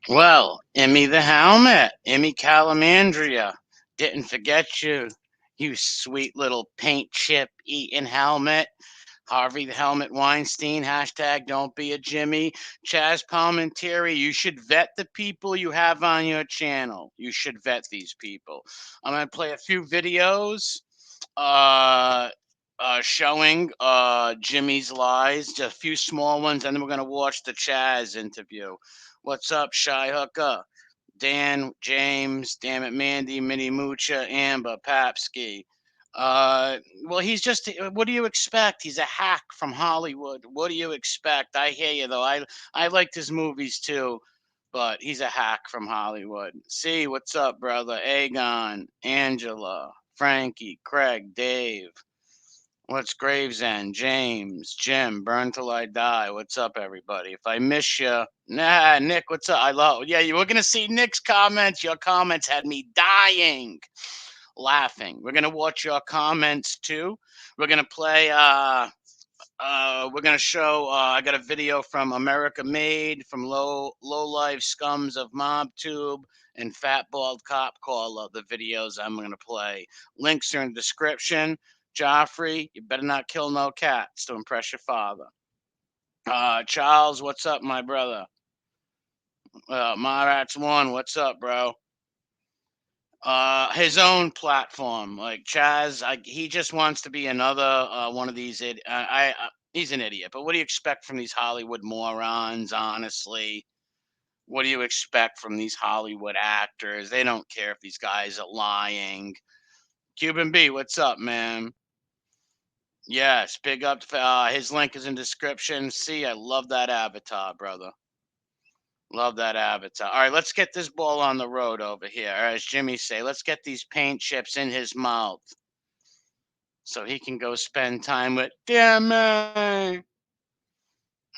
Well, Emmy the Helmet, Emmy Calamandria, didn't forget you, you sweet little paint chip eating helmet. Harvey the Helmet Weinstein, hashtag don't be a Jimmy. Chazz Palminteri, you should vet the people you have on your channel. You should vet these people. I'm going to play a few videos uh, showing Jimmy's lies, just a few small ones, and then we're going to watch the Chazz interview. What's up, Shy Hooker? Dan, James, Damn It, Mandy, Minnie Moocha, Amber, Papsky. Well, he's just, what do you expect? He's a hack from Hollywood. What do you expect? I hear you, though. I liked his movies too, but he's a hack from Hollywood. See, what's up, brother? Aegon, Angela, Frankie, Craig, Dave. What's Gravesend? James, Jim, Burn Till I Die. What's up, everybody? If I miss you, nah, Nick, what's up? I love, yeah, you were going to see Nick's comments. Your comments had me dying laughing. We're going to watch your comments too. We're going to play, we're going to show, I got a video from America Made, from Low Life Scums of MobTube, and Fat Bald Cop Caller, the videos I'm going to play. Links are in the description. Joffrey, you better not kill no cats to impress your father. Charles, what's up, my brother? Marats1, what's up, bro? His own platform, like Chazz, he just wants to be another one of these. He's an idiot. But what do you expect from these Hollywood morons? Honestly, what do you expect from these Hollywood actors? They don't care if these guys are lying. Cuban B, what's up, man? Yes, big up. His link is in description. See, I love that avatar, brother. Love that avatar. All right, let's get this ball on the road over here. Or as Jimmy say, let's get these paint chips in his mouth so he can go spend time with Jimmy. All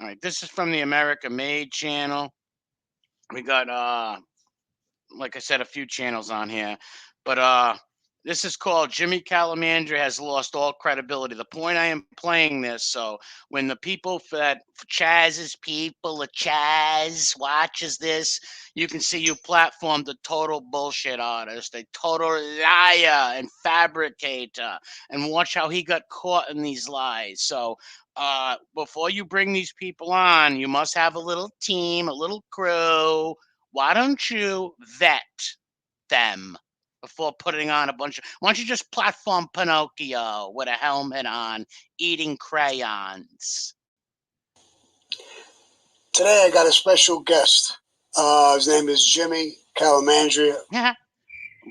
right, this is from the America Made channel. We got like I said, a few channels on here, but this is called Jimmy Calamandra Has Lost All Credibility. The point I am playing this, so when the people that Chazz's people, the Chazz watches this, you can see you platformed a total bullshit artist, a total liar and fabricator, and watch how he got caught in these lies. So before you bring these people on, you must have a little team, a little crew. Why don't you vet them before putting on a bunch of? Why don't you just platform Pinocchio with a helmet on, eating crayons? Today I got a special guest. His name is Jimmy Calamandra.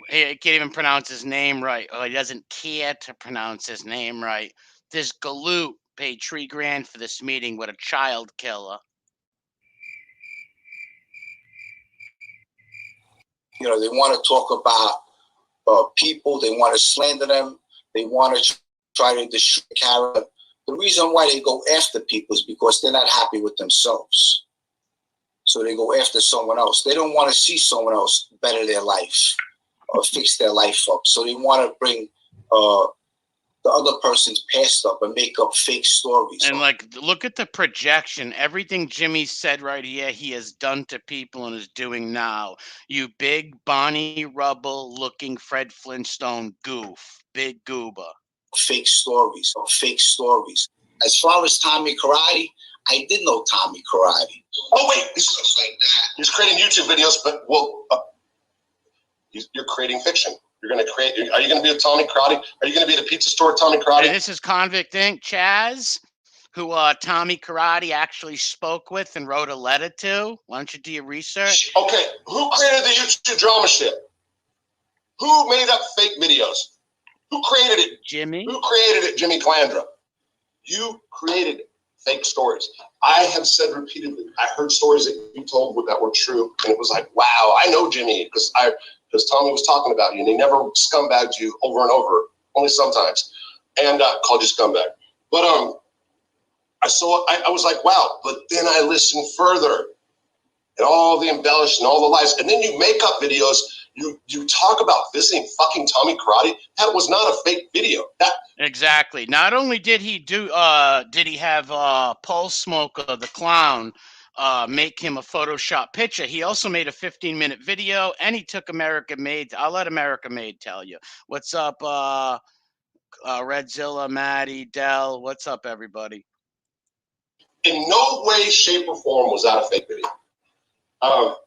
He can't even pronounce his name right. Oh, he doesn't care to pronounce his name right. This galoot paid $3,000 for this meeting with a child killer. You know, they want to talk about people. They want to slander them. They want to try to destroy character. The reason why they go after people is because they're not happy with themselves. So they go after someone else. They don't want to see someone else better their life or fix their life up. So they want to bring the other person's past up and make up fake stories. And like, look at the projection. Everything Jimmy said right here, he has done to people and is doing now. You big Bonnie Rubble looking Fred Flintstone goof. Big goober. Fake stories or fake stories. As far as Tommy Karate, I did know Tommy Karate. Oh, wait. He's creating YouTube videos, but, well, you're creating fiction. You're going to create. Are you going to be a Tommy Karate? Are you going to be the pizza store Tommy Karate? And this is Convict Inc. Chazz, who Tommy Karate actually spoke with and wrote a letter to. Why don't you do your research? Okay, who created the YouTube drama shit? Who made up fake videos? Who created it? Jimmy. Who created it? Jimmy Calandra. You created fake stories. I have said repeatedly, I heard stories that you told that were true, and it was like, wow, I know Jimmy because Tommy was talking about you, and he never scumbagged you over and over, only sometimes, and called you scumbag. But I was like, wow. But then I listened further, and all the embellishment, all the lies, and then you make up videos. You talk about visiting fucking Tommy Karate. That was not a fake video. Exactly. Not only did he have Pulse Smoker the clown make him a Photoshop picture. He also made a 15-minute video, and he took America Made. I'll let America Made tell you. What's up, Redzilla, Maddie, Dell? What's up, everybody? In no way, shape, or form was that a fake video.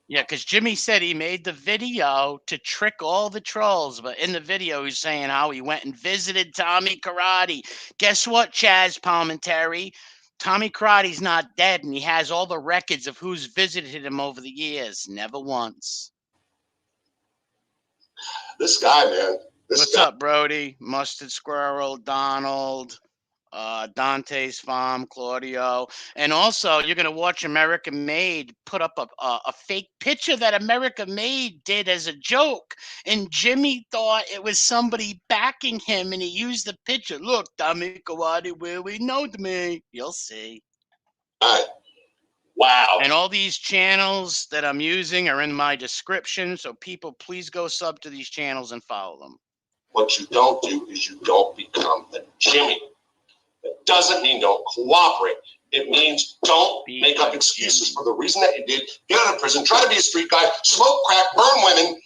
Yeah, because Jimmy said he made the video to trick all the trolls, but in the video he's saying how he went and visited Tommy Karate. Guess what, Chazz Palminteri? Tommy Karate's not dead, and he has all the records of who's visited him over the years. Never once. This guy, man. What's up, Brody? Mustard Squirrel, Donald, Dante's Farm, Claudio. And also, you're going to watch America Made put up a fake picture that America Made did as a joke. And Jimmy thought it was somebody backing him, and he used the picture. Look, Tommy Karate really knowed me. You'll see. All right. Wow. And all these channels that I'm using are in my description, so people, please go sub to these channels and follow them. What you don't do is you don't become a Jimmy. It doesn't mean don't cooperate. It means don't make up excuses for the reason that you did. Get out of prison, try to be a street guy, smoke crack, burn women,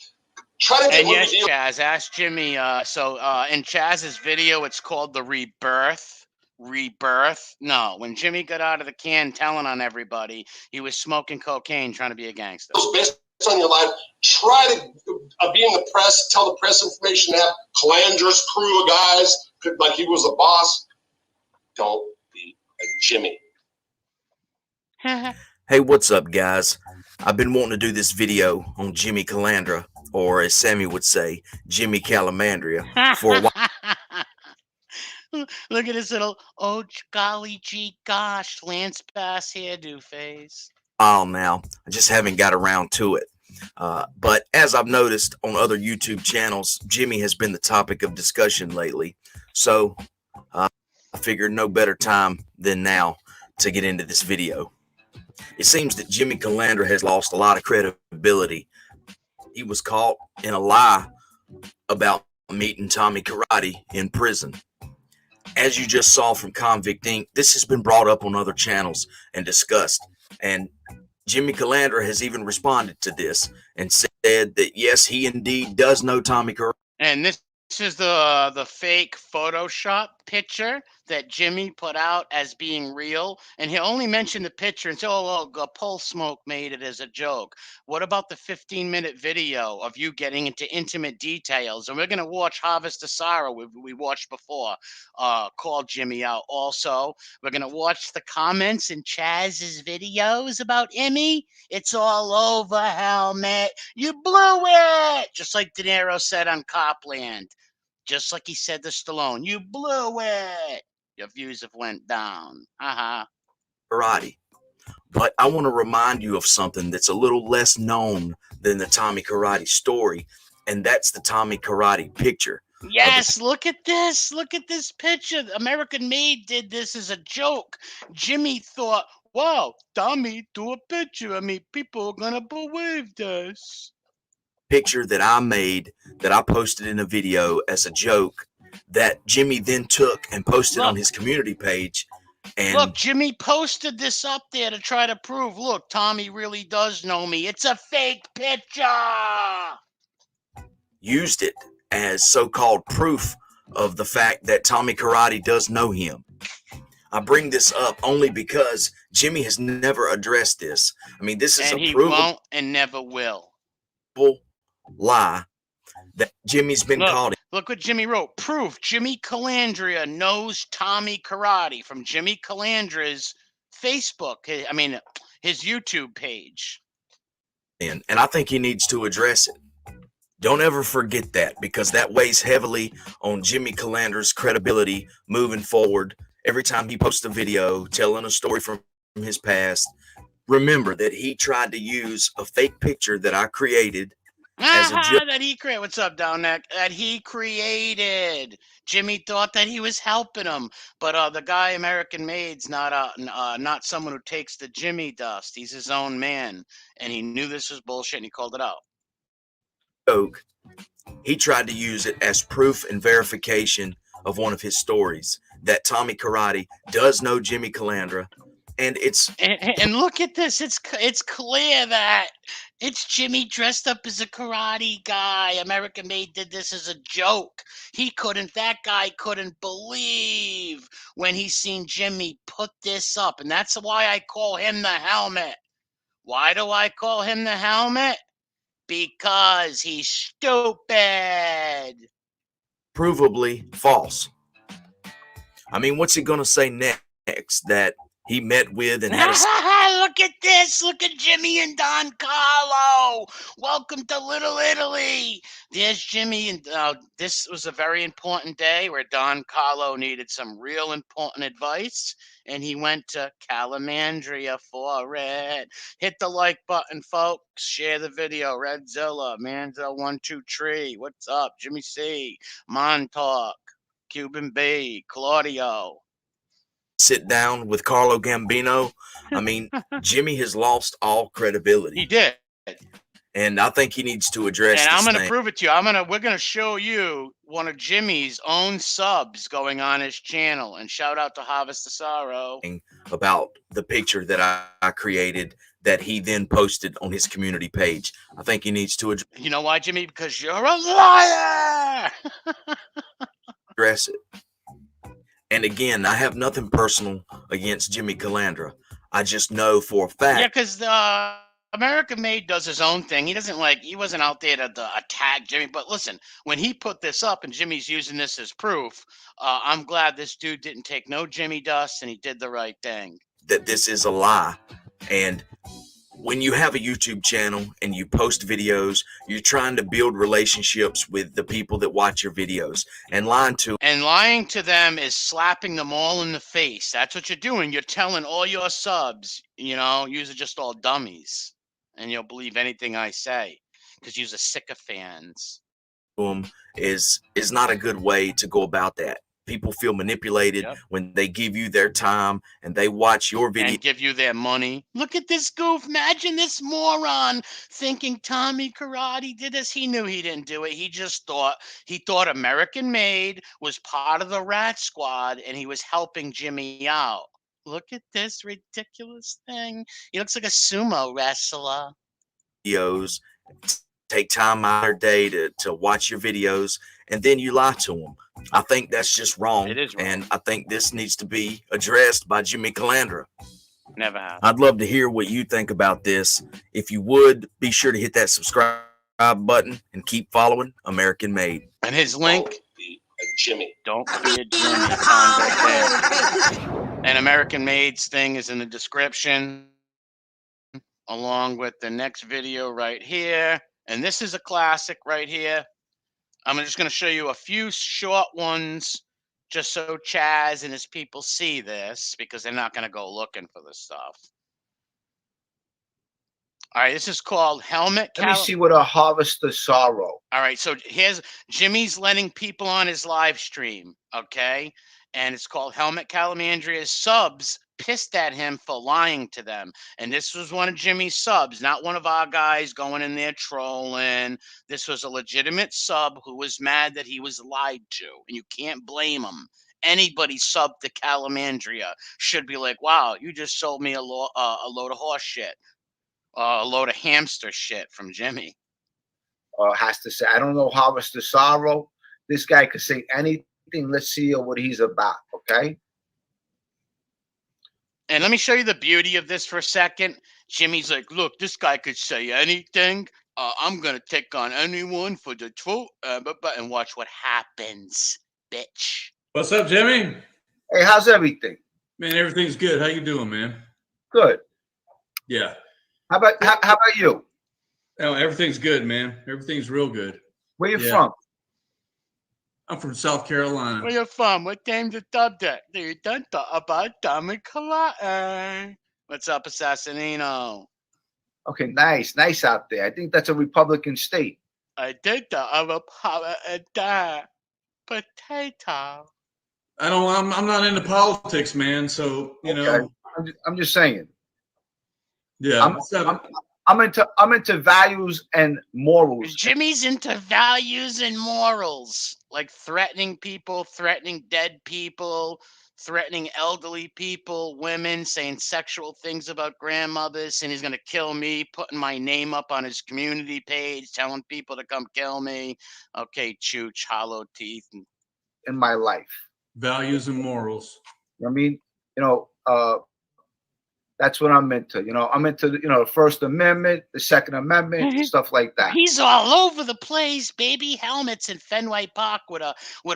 try to get women. And yes, Chazz, ask Jimmy. So in Chazz's video, it's called The Rebirth. No, when Jimmy got out of the can telling on everybody, he was smoking cocaine, trying to be a gangster. Based on your life, try to be in the press, tell the press information, have Calandra's crew of guys, like he was the boss. Don't be a Jimmy. Hey, what's up, guys? I've been wanting to do this video on Jimmy Calandra, or as Sammy would say, Jimmy Calamandria, for a while. Look at this little, oh, golly gee gosh, Lance Bass hairdo face. Now. I just haven't got around to it. But as I've noticed on other YouTube channels, Jimmy has been the topic of discussion lately. So I figured no better time than now to get into this video. It seems that Jimmy Calandra has lost a lot of credibility. He was caught in a lie about meeting Tommy Karate in prison. As you just saw from Convict Inc., this has been brought up on other channels and discussed. And Jimmy Calandra has even responded to this and said that, yes, he indeed does know Tommy Karate. And this is the fake Photoshop picture that Jimmy put out as being real. And he'll only mention the picture and say, oh, Pole Smoke made it as a joke. What about the 15-minute video of you getting into intimate details? And we're going to watch Harvest of Sorrow, we watched before, called Jimmy out. Also, we're going to watch the comments in Chazz's videos about Emmy. It's all over, Helmet. You blew it! Just like De Niro said on Copland. Just like he said to Stallone, you blew it. Your views have went down. Karate. But I want to remind you of something that's a little less known than the Tommy Karate story, and that's the Tommy Karate picture. Yes, look at this. Look at this picture. American Made did this as a joke. Jimmy thought, wow, Tommy, do a picture. I mean, people are going to believe this. Picture that I made, that I posted in a video as a joke, that Jimmy then took and posted on his community page. And look, Jimmy posted this up there to try to prove, look, Tommy really does know me. It's a fake picture. Used it as so-called proof of the fact that Tommy Karate does know him. I bring this up only because Jimmy has never addressed this. I mean, this is and a he provable won't and never will. Lie that Jimmy's been called. Look what Jimmy wrote. Proof: Jimmy Calandra knows Tommy Karate, from Jimmy Calandra's Facebook. His YouTube page. And I think he needs to address it. Don't ever forget that, because that weighs heavily on Jimmy Calandra's credibility moving forward. Every time he posts a video telling a story from his past, remember that he tried to use a fake picture that I created as a joke. That he created. What's up, down there? That he created. Jimmy thought that he was helping him, but the guy American Made's not someone who takes the Jimmy dust. He's his own man, and he knew this was bullshit, and he called it out. Joke. He tried to use it as proof and verification of one of his stories, that Tommy Karate does know Jimmy Calandra, And it's And look at this. It's clear that it's Jimmy dressed up as a karate guy. American Made did this as a joke. That guy couldn't believe when he seen Jimmy put this up. And that's why I call him the Helmet. Why do I call him the Helmet? Because he's stupid. provably false. I mean, what's he going to say next that he met with and had a Look at this. Look at Jimmy and Don Carlo. Welcome to Little Italy. There's Jimmy. And this was a very important day where Don Carlo needed some real important advice. And he went to Calamandria for it. Hit the like button, folks. Share the video. Redzilla, Manzo123. What's up? Jimmy C. Montauk. Cuban B. Claudio. sit down with Carlo Gambino. I mean, Jimmy has lost all credibility. He did. And I think he needs to address And this I'm going to thing. prove it to you. We're going to show you one of Jimmy's own subs going on his channel. And shout out to Harvest of Sorrow. About the picture that I created that he then posted on his community page. I think he needs to You know why, Jimmy? Because you're a liar. address it. And again, I have nothing personal against Jimmy Calandra. I just know for a fact. Yeah, because American Made does his own thing. He wasn't out there to attack Jimmy. But listen, when he put this up and Jimmy's using this as proof, I'm glad this dude didn't take no Jimmy dust and he did the right thing. That this is a lie. And when you have a YouTube channel and you post videos, you're trying to build relationships with the people that watch your videos. And lying to them is slapping them all in the face. That's what you're doing. You're telling all your subs, you're just all dummies. And you'll believe anything I say because you're sycophants. Is not a good way to go about that. People feel manipulated when they give you their time and they watch your video and give you their money. Look at this goof. Imagine this moron thinking Tommy Karate did this. He knew he didn't do it. He thought American Made was part of the Rat Squad and he was helping Jimmy out. Look at this ridiculous thing. He looks like a sumo wrestler. Videos, take time out of their day to watch your videos, and then you lie to them. I think that's just wrong. It is wrong. And I think this needs to be addressed by Jimmy Calandra. Never happened. I'd love to hear what you think about this. If you would, be sure to hit that subscribe button and keep following American Made. And his link, Jimmy. Don't be a Jimmy. Right there. And American Made's thing is in the description, along with the next video right here. And this is a classic right here. I'm just going to show you a few short ones just so Chazz and his people see this because they're not going to go looking for this stuff. All right, this is called Helmet. Let me see what a Harvest of Sorrow. All right, so here's Jimmy's letting people on his live stream, okay? And it's called Helmet Calamandria's subs pissed at him for lying to them. And this was one of Jimmy's subs, not one of our guys going in there trolling. This was a legitimate sub who was mad that he was lied to. And you can't blame him. Anybody sub to Calamandria should be like, wow, you just sold me a load of horse shit. A load of hamster shit from Jimmy. Has to say, I don't know Harvest of Sorrow. This guy could say anything. Let's see what he's about, okay? And let me show you the beauty of this for a second. Jimmy's like, look, this guy could say anything. I'm going to take on anyone for the truth. And watch what happens, bitch. What's up, Jimmy? Hey, how's everything? Man, everything's good. How you doing, man? Good. Yeah. How about you? Oh, everything's good, man. Everything's real good. Where you from? I'm from South Carolina. Where you from? What name's the subject? You done thought about Tommy Karate. What's up, Assassinino? Okay, nice out there. I think that's a Republican state. I did the potato. I'm not into politics, man. So you know, I'm just saying. Yeah, I'm into values and morals. Jimmy's into values and morals, like threatening people, threatening dead people, threatening elderly people, women, saying sexual things about grandmothers, and he's going to kill me, putting my name up on his community page, telling people to come kill me. Okay, Chooch, hollow teeth. in my life. Values and morals. I mean, that's what I'm into. I'm into the First Amendment, the Second Amendment, stuff like that. He's all over the place. Baby helmets in Fenway Park with a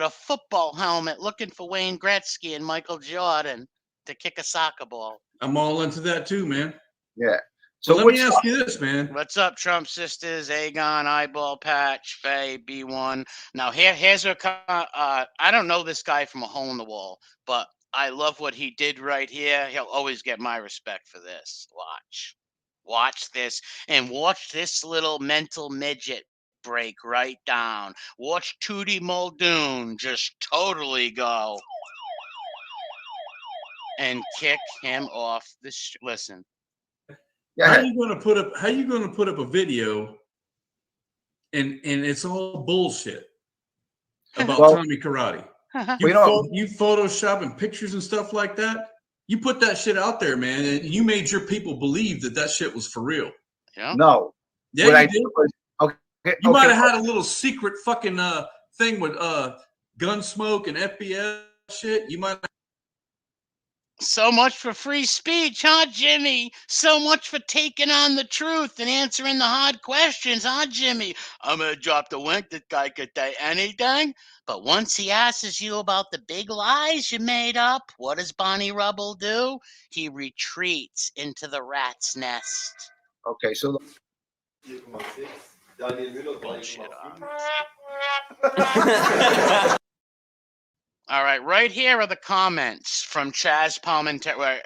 football helmet, looking for Wayne Gretzky and Michael Jordan to kick a soccer ball. I'm all into that too, man. Yeah. So let me ask you this, man. What's up, Trump sisters? Aegon, Eyeball Patch, Faye, B1. Now here's a I don't know this guy from a hole in the wall, but I love what he did right here. He'll always get my respect for this. Watch this, and watch this little mental midget break right down. Watch Tootie Muldoon just totally go and kick him off the listen. Yeah. How you gonna put up a video and it's all bullshit about Tommy Karate? You photoshopping pictures and stuff like that. You put that shit out there, man, and you made your people believe that shit was for real. Yeah. No. Yeah, what you did. You might have had a little secret fucking thing with Gunsmoke and FBI shit. You might. So much for free speech, huh, Jimmy? So much for taking on the truth and answering the hard questions, huh, Jimmy? I'm gonna drop the link. That guy could say anything. But once he asks you about the big lies you made up, what does Bonnie Rubble do? He retreats into the rat's nest. Okay, so Bullshit All right, right here are the comments from Chazz Palminteri.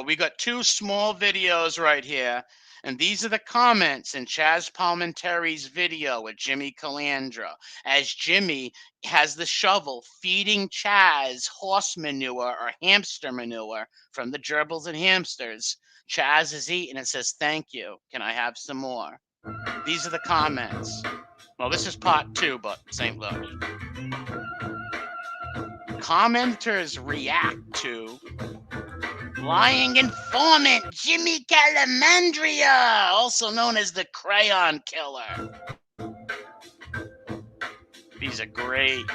We got two small videos right here, and these are the comments in Chazz Palminteri's video with Jimmy Calandra, as Jimmy has the shovel feeding Chazz horse manure or hamster manure from the gerbils and hamsters. Chazz is eating and says, "Thank you. Can I have some more?" These are the comments. Well, this is part 2, but St. Louis. Commenters react to lying informant Jimmy Calandra, also known as the Crayon Killer. These are great.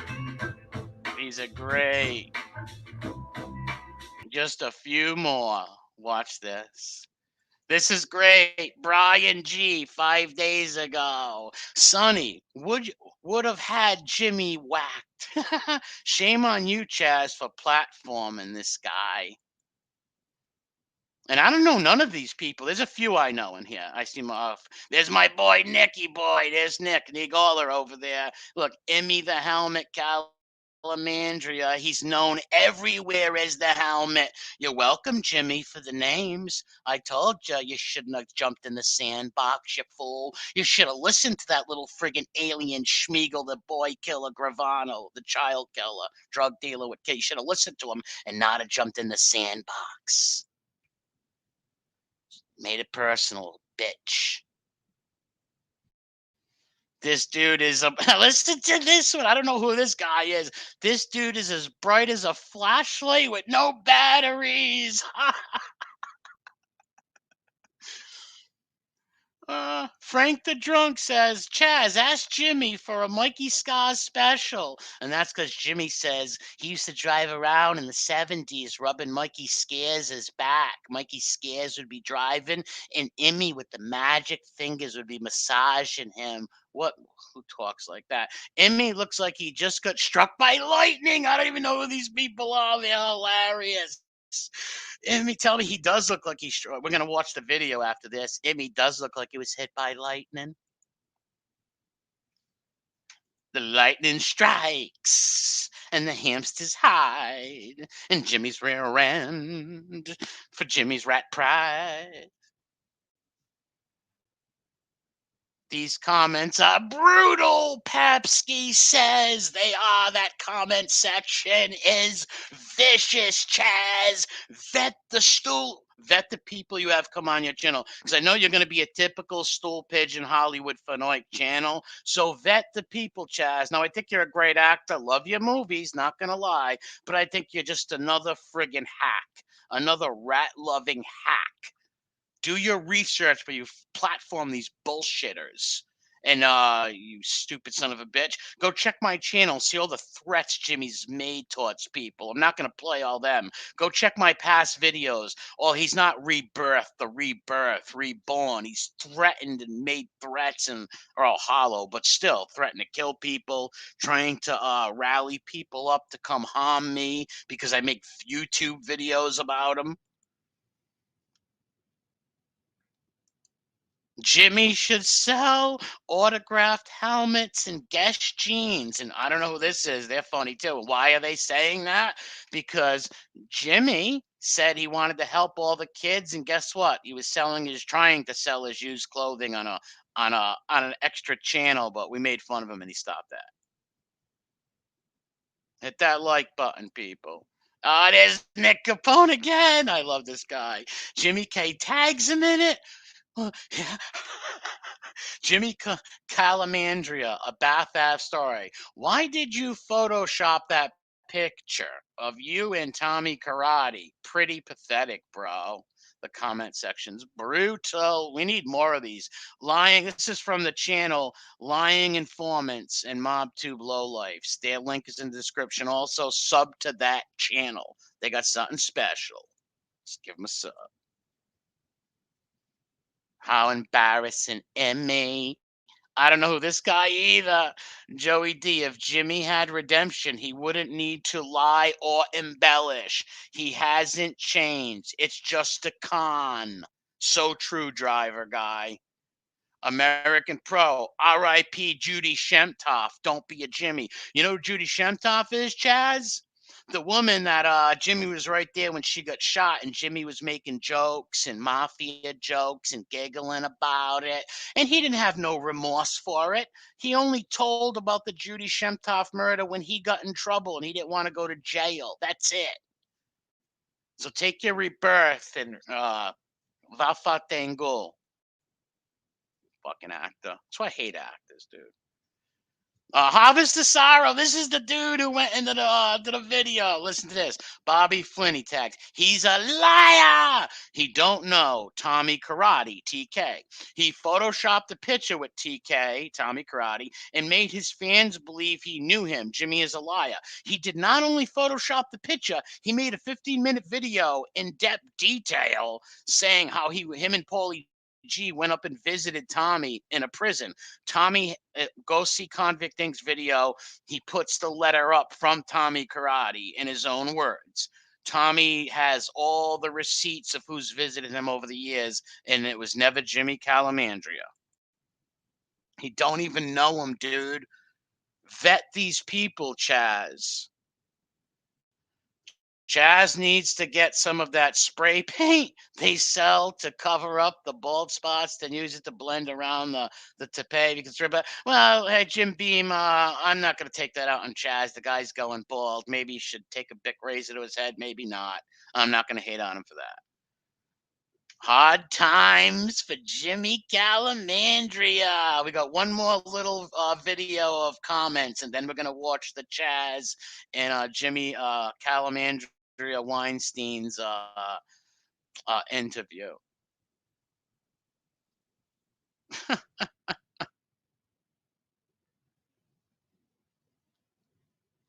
Just a few more. Watch this. This is great. Brian G. 5 days ago. Sonny would have had Jimmy whacked. Shame on you, Chazz, for platforming this guy. And I don't know none of these people. There's a few I know in here. I see them off. There's my boy, Nicky boy. There's Nick Galler over there. Look, Emmy the Helmet Calamandria. He's known everywhere as the Helmet. You're welcome, Jimmy, for the names. I told you shouldn't have jumped in the sandbox, you fool. You should have listened to that little friggin' alien Schmiegel, the boy killer, Gravano, the child killer, drug dealer with kids. You should have listened to him and not have jumped in the sandbox. Made it personal, bitch. This dude is listen to this one. I don't know who this guy is. This dude is as bright as a flashlight with no batteries. Frank the Drunk says, Chazz, ask Jimmy for a Mikey Scars special. And that's because Jimmy says he used to drive around in the 70s rubbing Mikey Scares' back. Mikey Scares would be driving, and Emmy with the magic fingers would be massaging him. Who talks like that? Emmy looks like he just got struck by lightning. I don't even know who these people are. They're hilarious. Emmy, tell me he does look like he's. We're going to watch the video after this. Emmy does look like he was hit by lightning. The lightning strikes, and the hamsters hide, and Jimmy's rear end for Jimmy's rat pride. These comments are brutal, Papsky says. They are. That comment section is vicious, Chazz. Vet Vet the people you have come on your channel, because I know you're going to be a typical stool pigeon Hollywood fanoic channel. So vet the people, Chazz. Now, I think you're a great actor. Love your movies, not going to lie. But I think you're just another friggin' hack, another rat-loving hack. Do your research, but you platform these bullshitters. And you stupid son of a bitch, go check my channel, see all the threats Jimmy's made towards people. I'm not going to play all them. Go check my past videos. Oh, he's not rebirthed, the rebirth, reborn. He's threatened and made threats and are all hollow, but still threatened to kill people, trying to rally people up to come harm me because I make YouTube videos about him. Jimmy should sell autographed helmets and Guess jeans. And I don't know who this is. They're funny too. Why are they saying that? Because Jimmy said he wanted to help all the kids, and guess what? He was trying to sell his used clothing on an extra channel, but we made fun of him and he stopped that. Hit that like button, people. There's Nick Capone again. I love this guy. Jimmy K tags him in it. Yeah. Jimmy Calandra, a Bath Ave story. Why did you Photoshop that picture of you and Tommy Karate? Pretty pathetic, bro. The comment section's brutal. We need more of these. Lying. This is from the channel Lying Informants and MobTube Lowlifes. Their link is in the description. Also, sub to that channel. They got something special. Just give them a sub. How embarrassing, Emmy. I don't know who this guy either. Joey D. If Jimmy had redemption, he wouldn't need to lie or embellish. He hasn't changed. It's just a con. So true, driver guy. American Pro. R.I.P. Judy Shemtoff. Don't be a Jimmy. You know who Judy Shemtoff is, Chazz? The woman that Jimmy was right there when she got shot, and Jimmy was making jokes and mafia jokes and giggling about it, and he didn't have no remorse for it. He only told about the Judy Shemtoff murder when he got in trouble and he didn't want to go to jail. That's it. So take your rebirth and va fatengo. Fucking actor. That's why I hate actors, dude. Harvest the Sorrow. This is the dude who went into the video. Listen to this. Bobby Flynn, he tagged. He's a liar. He don't know Tommy Karate, TK. He photoshopped a picture with TK, Tommy Karate, and made his fans believe he knew him. Jimmy is a liar. He did not only photoshop the picture, he made a 15-minute video in depth detail saying how him and Paulie G went up and visited Tommy in a prison. Tommy, go see Convict Inc.'s video. He puts the letter up from Tommy Karate in his own words. Tommy has all the receipts of who's visited him over the years, and it was never Jimmy Calandra. He don't even know him, dude. Vet these people, Chazz. Chazz needs to get some of that spray paint they sell to cover up the bald spots, then use it to blend around the toupee. Because well, hey, Jim Beam, I'm not going to take that out on Chazz. The guy's going bald. Maybe he should take a Bic razor to his head. Maybe not. I'm not going to hate on him for that. Hard times for Jimmy Calandra. We got one more little video of comments, and then we're going to watch the Chazz and Jimmy Calandra Weinstein's interview. All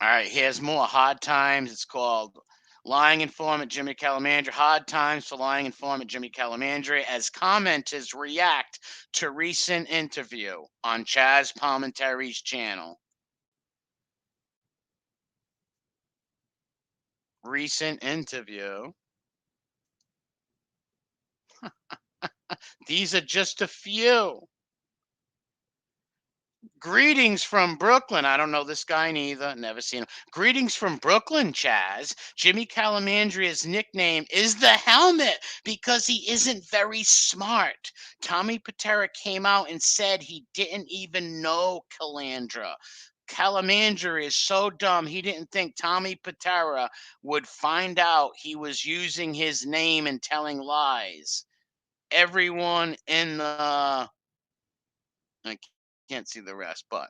right, here's more hard times. It's called Lying Informant Jimmy Calandra. Hard times for Lying Informant Jimmy Calandra as commenters react to recent interview on Chazz Palminteri's channel. Recent interview. These are just a few. Greetings from Brooklyn. I don't know this guy neither. Never seen him. Greetings from Brooklyn, Chazz. Jimmy Calandra's nickname is the Helmet because he isn't very smart. Tommy Patera came out and said he didn't even know Calandra. Calamandra is so dumb. He didn't think Tommy Patera would find out he was using his name and telling lies. Everyone in the, I can't see the rest, but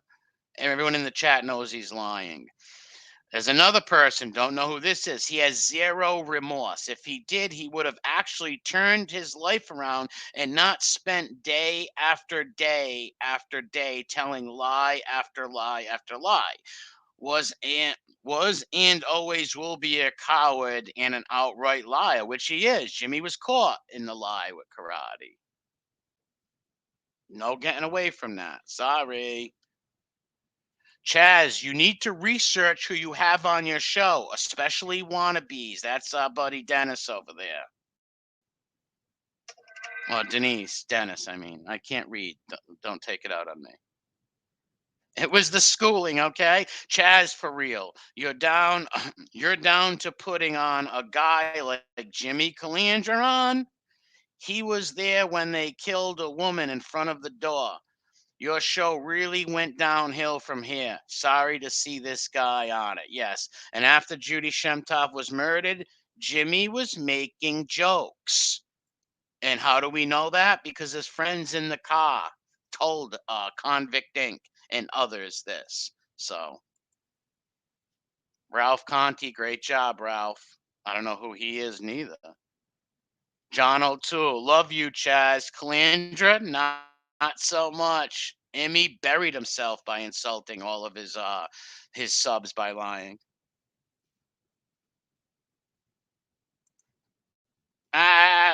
everyone in the chat knows he's lying. There's another person, don't know who this is. He has zero remorse. If he did, he would have actually turned his life around and not spent day after day after day telling lie after lie after lie. Was and always will be a coward and an outright liar, which he is. Jimmy was caught in the lie with karate. No getting away from that. Sorry. Chazz, you need to research who you have on your show, especially wannabes. That's our buddy Dennis over there. Well, Dennis, I mean. I can't read. Don't take it out on me. It was the schooling, okay? Chazz, for real. You're down to putting on a guy like Jimmy Calandra on. He was there when they killed a woman in front of the door. Your show really went downhill from here. Sorry to see this guy on it. Yes. And after Judy Shemtov was murdered, Jimmy was making jokes. And how do we know that? Because his friends in the car told Convict Inc. and others this. So, Ralph Conti, great job, Ralph. I don't know who he is neither. John O'Toole, love you, Chazz. Calandra, not so much. Emmy buried himself by insulting all of his subs by lying.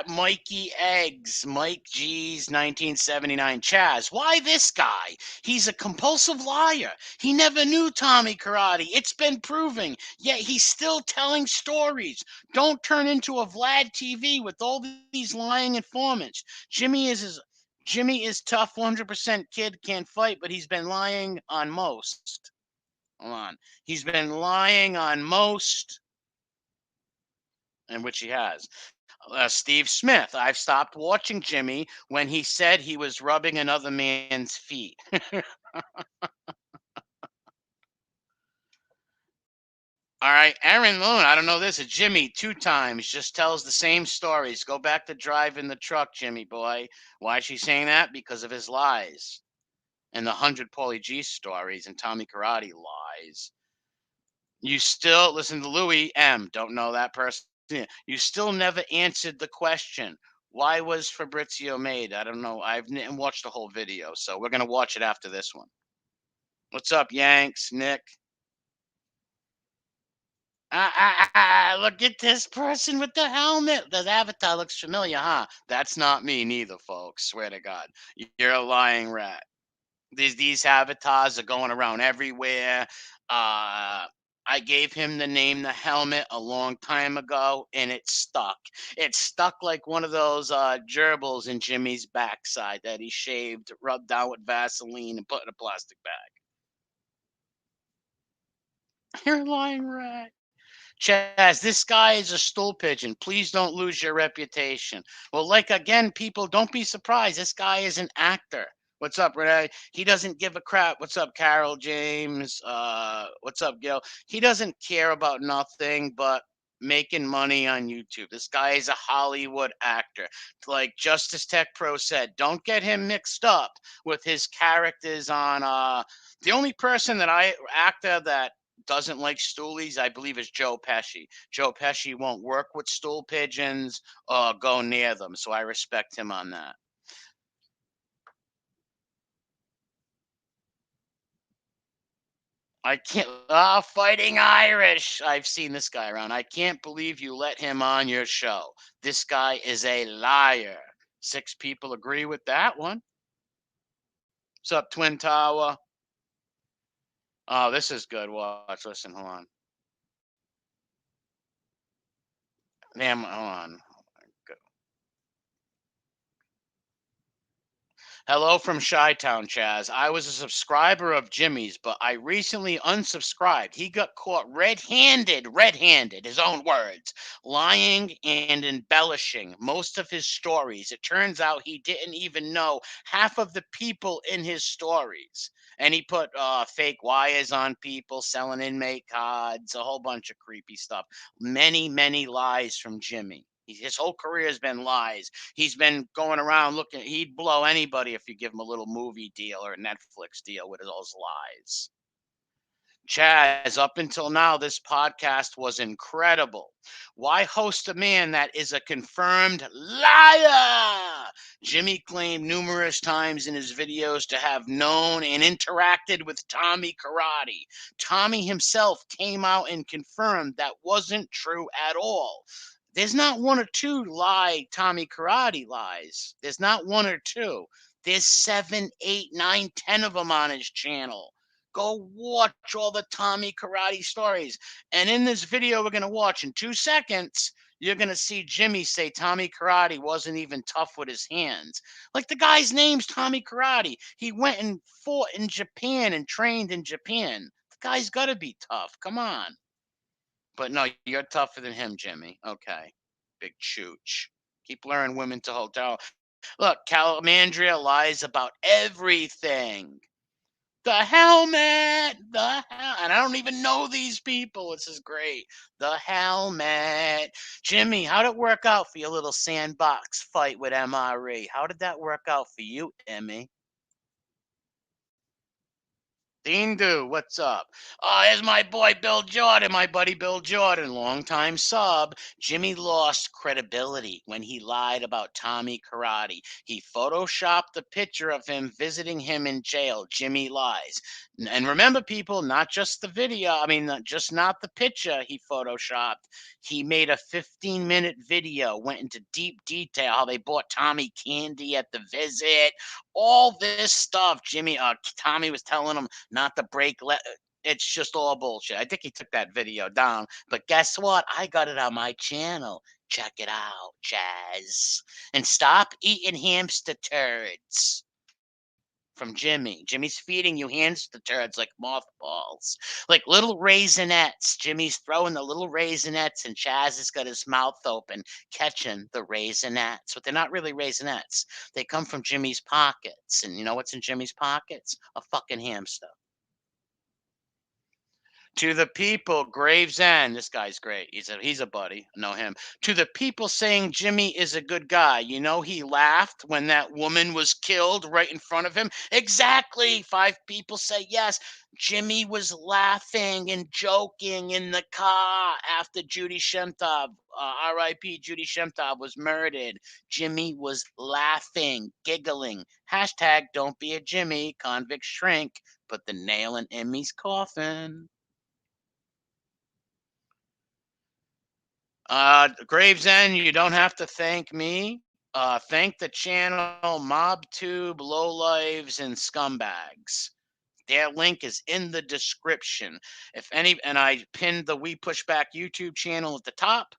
Mikey Eggs, Mike G's 1979. Chazz, why this guy? He's a compulsive liar. He never knew Tommy Karate. It's been proving. Yet he's still telling stories. Don't turn into a Vlad TV with all these lying informants. Jimmy is tough, 100% kid, can't fight, but he's been lying on most. Hold on. He's been lying on most, and which he has. Steve Smith, I've stopped watching Jimmy when he said he was rubbing another man's feet. All right, Aaron Loon, I don't know this. It's Jimmy 2 times, just tells the same stories. Go back to driving the truck, Jimmy boy. Why is she saying that? Because of his lies. And the 100 Paulie G stories and Tommy Karate lies. You still, listen to Louis M., don't know that person. You still never answered the question. Why was Fabrizio made? I don't know. I didn't watch the whole video, so we're going to watch it after this one. What's up, Yanks? Nick? Look at this person with the helmet. The avatar looks familiar, huh? That's not me neither, folks. Swear to God. You're a lying rat. These avatars are going around everywhere. I gave him the name The Helmet a long time ago, and it stuck. It stuck like one of those gerbils in Jimmy's backside that he shaved, rubbed down with Vaseline, and put in a plastic bag. You're a lying rat. Chazz, this guy is a stool pigeon. Please don't lose your reputation. Well, like, again, people, don't be surprised. This guy is an actor. What's up, Renee? He doesn't give a crap. What's up, Carol James? What's up, Gil? He doesn't care about nothing but making money on YouTube. This guy is a Hollywood actor. Like Justice Tech Pro said, don't get him mixed up with his characters on the only person actor that doesn't like stoolies, I believe, is Joe Pesci. Joe Pesci won't work with stool pigeons or go near them, so I respect him on that. I can't. Fighting Irish. I've seen this guy around. I can't believe you let him on your show. This guy is a liar. 6 people agree with that one. What's up, Twin Tower? Oh, this is good. Watch. Listen, hold on. Damn, hold on. Hello from Chi-Town, Chaz. I was a subscriber of Jimmy's, but I recently unsubscribed. He got caught red-handed, his own words, lying and embellishing most of his stories. It turns out he didn't even know half of the people in his stories. And he put fake wires on people, selling inmate cards, a whole bunch of creepy stuff. Many, many lies from Jimmy. His whole career has been lies. He's been going around looking. He'd blow anybody if you give him a little movie deal or a Netflix deal with those lies. Chaz, up until now, this podcast was incredible. Why host a man that is a confirmed liar? Jimmy claimed numerous times in his videos to have known and interacted with Tommy Karate. Tommy himself came out and confirmed that wasn't true at all. There's not one or two Tommy Karate lies. There's not one or two. There's 7, 8, 9, 10 of them on his channel. Go watch all the Tommy Karate stories. And in this video we're going to watch in 2 seconds, you're going to see Jimmy say Tommy Karate wasn't even tough with his hands. Like, the guy's name's Tommy Karate. He went and fought in Japan and trained in Japan. The guy's got to be tough. Come on. But no, you're tougher than him, Jimmy. Okay. Big chooch. Keep luring women to hotel. Look, Calamandria lies about everything. The helmet, and I don't even know these people. This is great. The helmet. Jimmy, how'd it work out for your little sandbox fight with MRE? How did that work out for you, Emmy? Dindu, what's up? Oh, here's my boy Bill Jordan, my buddy Bill Jordan, longtime sub. Jimmy lost credibility when he lied about Tommy Karate. He photoshopped the picture of him visiting him in jail. Jimmy lies. And remember, people, not just the video, not the picture he photoshopped. He made a 15-minute video, went into deep detail how they bought Tommy candy at the visit. All this stuff, Tommy was telling him not to break. It's just all bullshit. I think he took that video down. But guess what? I got it on my channel. Check it out, Chazz. And stop eating hamster turds. From Jimmy. Jimmy's feeding you hamster turds like mothballs. Like little raisinets. Jimmy's throwing the little raisinets, and Chazz has got his mouth open catching the raisinets. But they're not really raisinets. They come from Jimmy's pockets. And you know what's in Jimmy's pockets? A fucking hamster. To the people, Gravesend, this guy's great. He's a buddy. I know him. To the people saying Jimmy is a good guy, you know, he laughed when that woman was killed right in front of him. Exactly. 5 people say yes. Jimmy was laughing and joking in the car after Judy Shemtov, R.I.P. Judy Shemtov, was murdered. Jimmy was laughing, giggling. Hashtag don't be a Jimmy. Convict shrink. Put the nail in Emmy's coffin. Gravesend, you don't have to thank me. Thank the channel MobTube, Lowlives, and Scumbags. Their link is in the description. And I pinned the We Push Back YouTube channel at the top.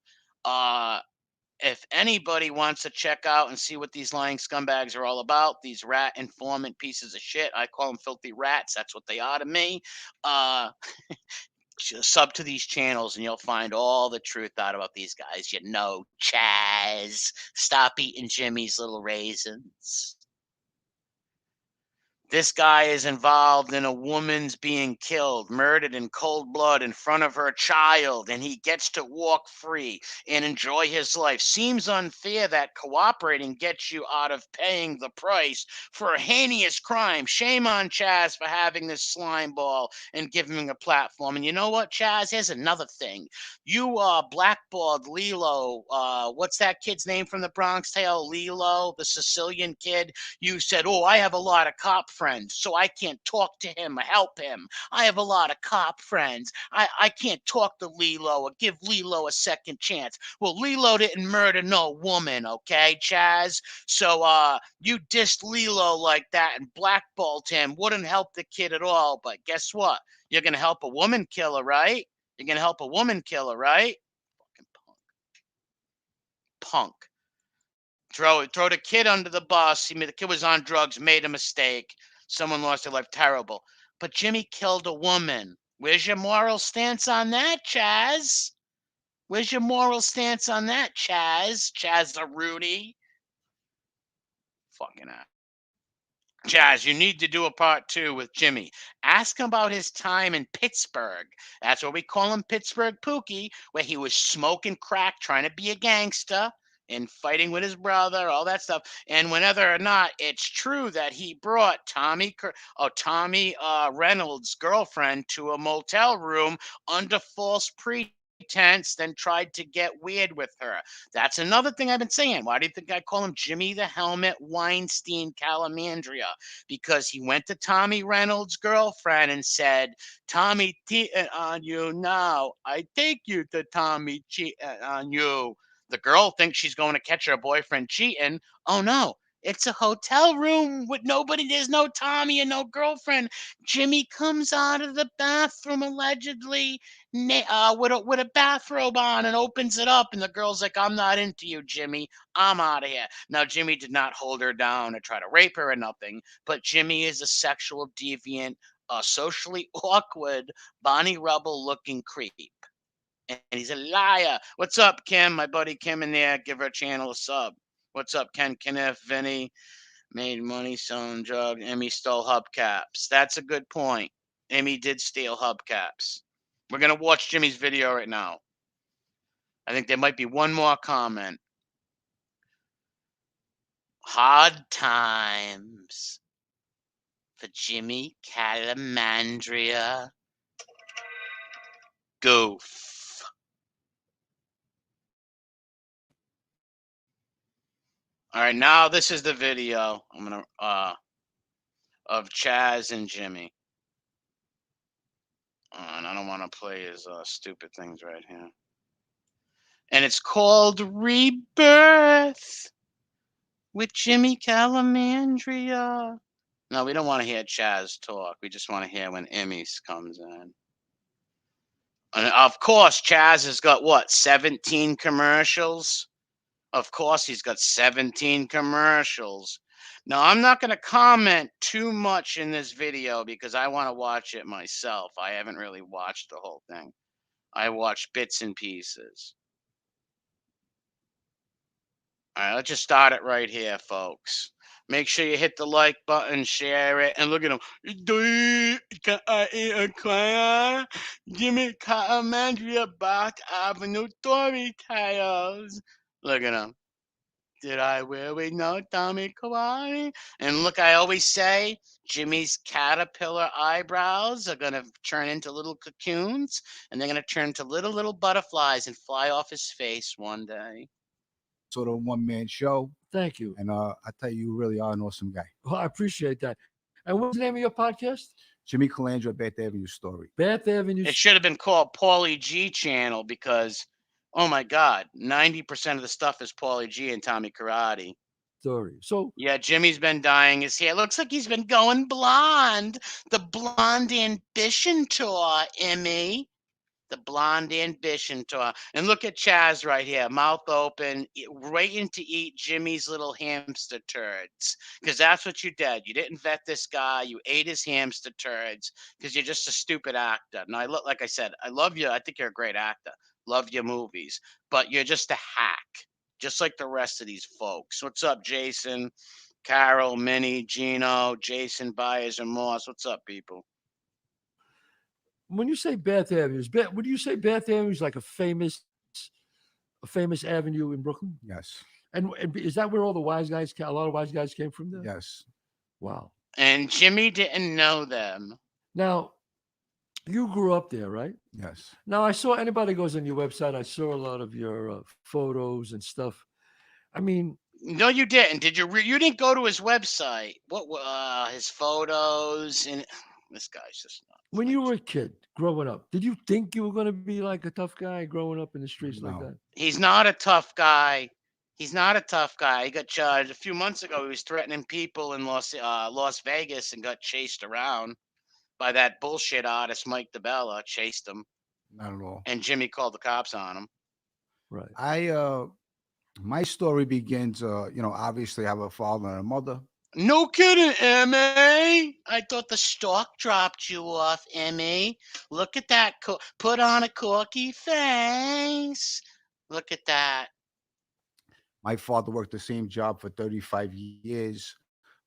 If anybody wants to check out and see what these lying scumbags are all about, these rat informant pieces of shit, I call them filthy rats. That's what they are to me. Sub to these channels and you'll find all the truth out about these guys. You know, Chazz. Stop eating Jimmy's little raisins. This guy is involved in a woman's being killed, murdered in cold blood in front of her child, and he gets to walk free and enjoy his life. Seems unfair that cooperating gets you out of paying the price for a heinous crime. Shame on Chazz for having this slime ball and giving him a platform. And you know what, Chazz? Here's another thing. You blackballed Lilo. What's that kid's name from the Bronx Tale? Lilo, the Sicilian kid. You said, oh, I have a lot of cop friends, so I can't talk to him or help him. I have a lot of cop friends. I can't talk to Lilo or give Lilo a second chance. Well, Lilo didn't murder no woman, okay, Chazz? So you dissed Lilo like that and blackballed him. Wouldn't help the kid at all, but guess what? You're going to help a woman killer, right? You're going to help a woman killer, right? Fucking punk. Punk. Throw the kid under the bus. The kid was on drugs, made a mistake. Someone lost their life. Terrible. But Jimmy killed a woman. Where's your moral stance on that, Chazz? Where's your moral stance on that, Chazz? Chazz the Rudy. Fucking ass. Chazz, you need to do a part 2 with Jimmy. Ask him about his time in Pittsburgh. That's what we call him, Pittsburgh Pookie, where he was smoking crack, trying to be a gangster, and fighting with his brother, all that stuff. And whether or not it's true that he brought Tommy Reynolds' girlfriend to a motel room under false pretense, then tried to get weird with her. That's another thing I've been saying. Why do you think I call him Jimmy the Helmet Weinstein Calamandria? Because he went to Tommy Reynolds' girlfriend and said, Tommy cheating on you now. I take you to Tommy cheating on you. The girl thinks she's going to catch her boyfriend cheating. Oh no, it's a hotel room with nobody. There's no Tommy and no girlfriend. Jimmy comes out of the bathroom allegedly with a bathrobe on and opens it up. And the girl's like, I'm not into you, Jimmy. I'm out of here. Now, Jimmy did not hold her down or try to rape her or nothing. But Jimmy is a sexual deviant, socially awkward, Bonnie Rubble looking creep. And he's a liar. What's up, Kim? My buddy Kim in there. Give her channel a sub. What's up, Ken Kenneth, Vinny? Made money selling drugs. Emmy stole hubcaps. That's a good point. Emmy did steal hubcaps. We're going to watch Jimmy's video right now. I think there might be one more comment. Hard times for Jimmy Calamandria. Goof. All right, now this is the video I'm gonna of Chazz and Jimmy. And I don't want to play his stupid things right here. And it's called Rebirth with Jimmy Calamandria. No, we don't want to hear Chazz talk. We just want to hear when Emmys comes in. And of course, Chazz has got what, 17 commercials? Of course, he's got 17 commercials. Now, I'm not going to comment too much in this video because I want to watch it myself. I haven't really watched the whole thing. I watched bits and pieces. All right, let's just start it right here, folks. Make sure you hit the like button, share it, and look at him. Jimmy Calamandria Back Avenue Storytellers. Look at him. Did I really know Tommy Karate? And look, I always say Jimmy's caterpillar eyebrows are going to turn into little cocoons, and they're going to turn into little butterflies and fly off his face one day. Sort of one-man show. Thank you. And I tell you really are an awesome guy. Well, I appreciate that. And what's the name of your podcast? Jimmy Calandra, Bath Avenue Story. Bath Avenue. It should have been called Paulie G Channel because, oh my God, 90% of the stuff is Paulie G and Tommy Karate. Story. So yeah, Jimmy's been dyeing his hair. Looks like he's been going blonde. The Blonde Ambition Tour, Emmy. The Blonde Ambition Tour. And look at Chazz right here, mouth open, waiting to eat Jimmy's little hamster turds. Because that's what you did. You didn't vet this guy. You ate his hamster turds because you're just a stupid actor. Now, like I said, I love you. I think you're a great actor. Love your movies. But you're just a hack, just like the rest of these folks. What's up, Jason, Carol, Minnie, Gino, Jason, Byers, and Moss? What's up, people? When you say Bath Avenue, would you say Bath Avenue is like a famous avenue in Brooklyn? Yes. And is that where all the wise guys, a lot of wise guys came from there? Yes. Wow. And Jimmy didn't know them. Now, you grew up there, right? Yes. Now, I saw anybody goes on your website. I saw a lot of your photos and stuff. I mean, no, you didn't. Did you? You didn't go to his website. What? His photos and this guy's just nuts. When you were a kid growing up, did you think you were going to be like a tough guy growing up in the streets like that? He's not a tough guy. He's not a tough guy. He got charged a few months ago. He was threatening people in Las Vegas and got chased around by that bullshit artist Mike DeBella. Chased him. Not at all. And Jimmy called the cops on him. Right. I My story begins, obviously I have a father and a mother. No kidding, Emmy. I thought the stork dropped you off, Emmy. Look at that. Put on a corky face. Look at that. My father worked the same job for 35 years.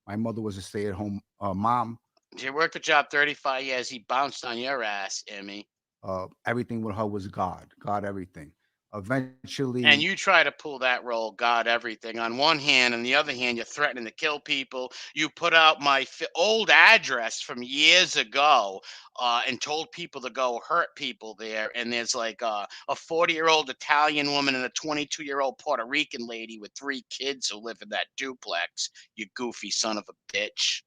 My mother was a stay-at-home mom. You worked the job 35 years. He bounced on your ass, Emmy. Everything with her was God, everything. Eventually, And you try to pull that role, God, everything. On one hand, on the other hand, you're threatening to kill people. You put out my old address from years ago and told people to go hurt people there. And there's like a 40-year-old Italian woman and a 22-year-old Puerto Rican lady with 3 kids who live in that duplex. You goofy son of a bitch.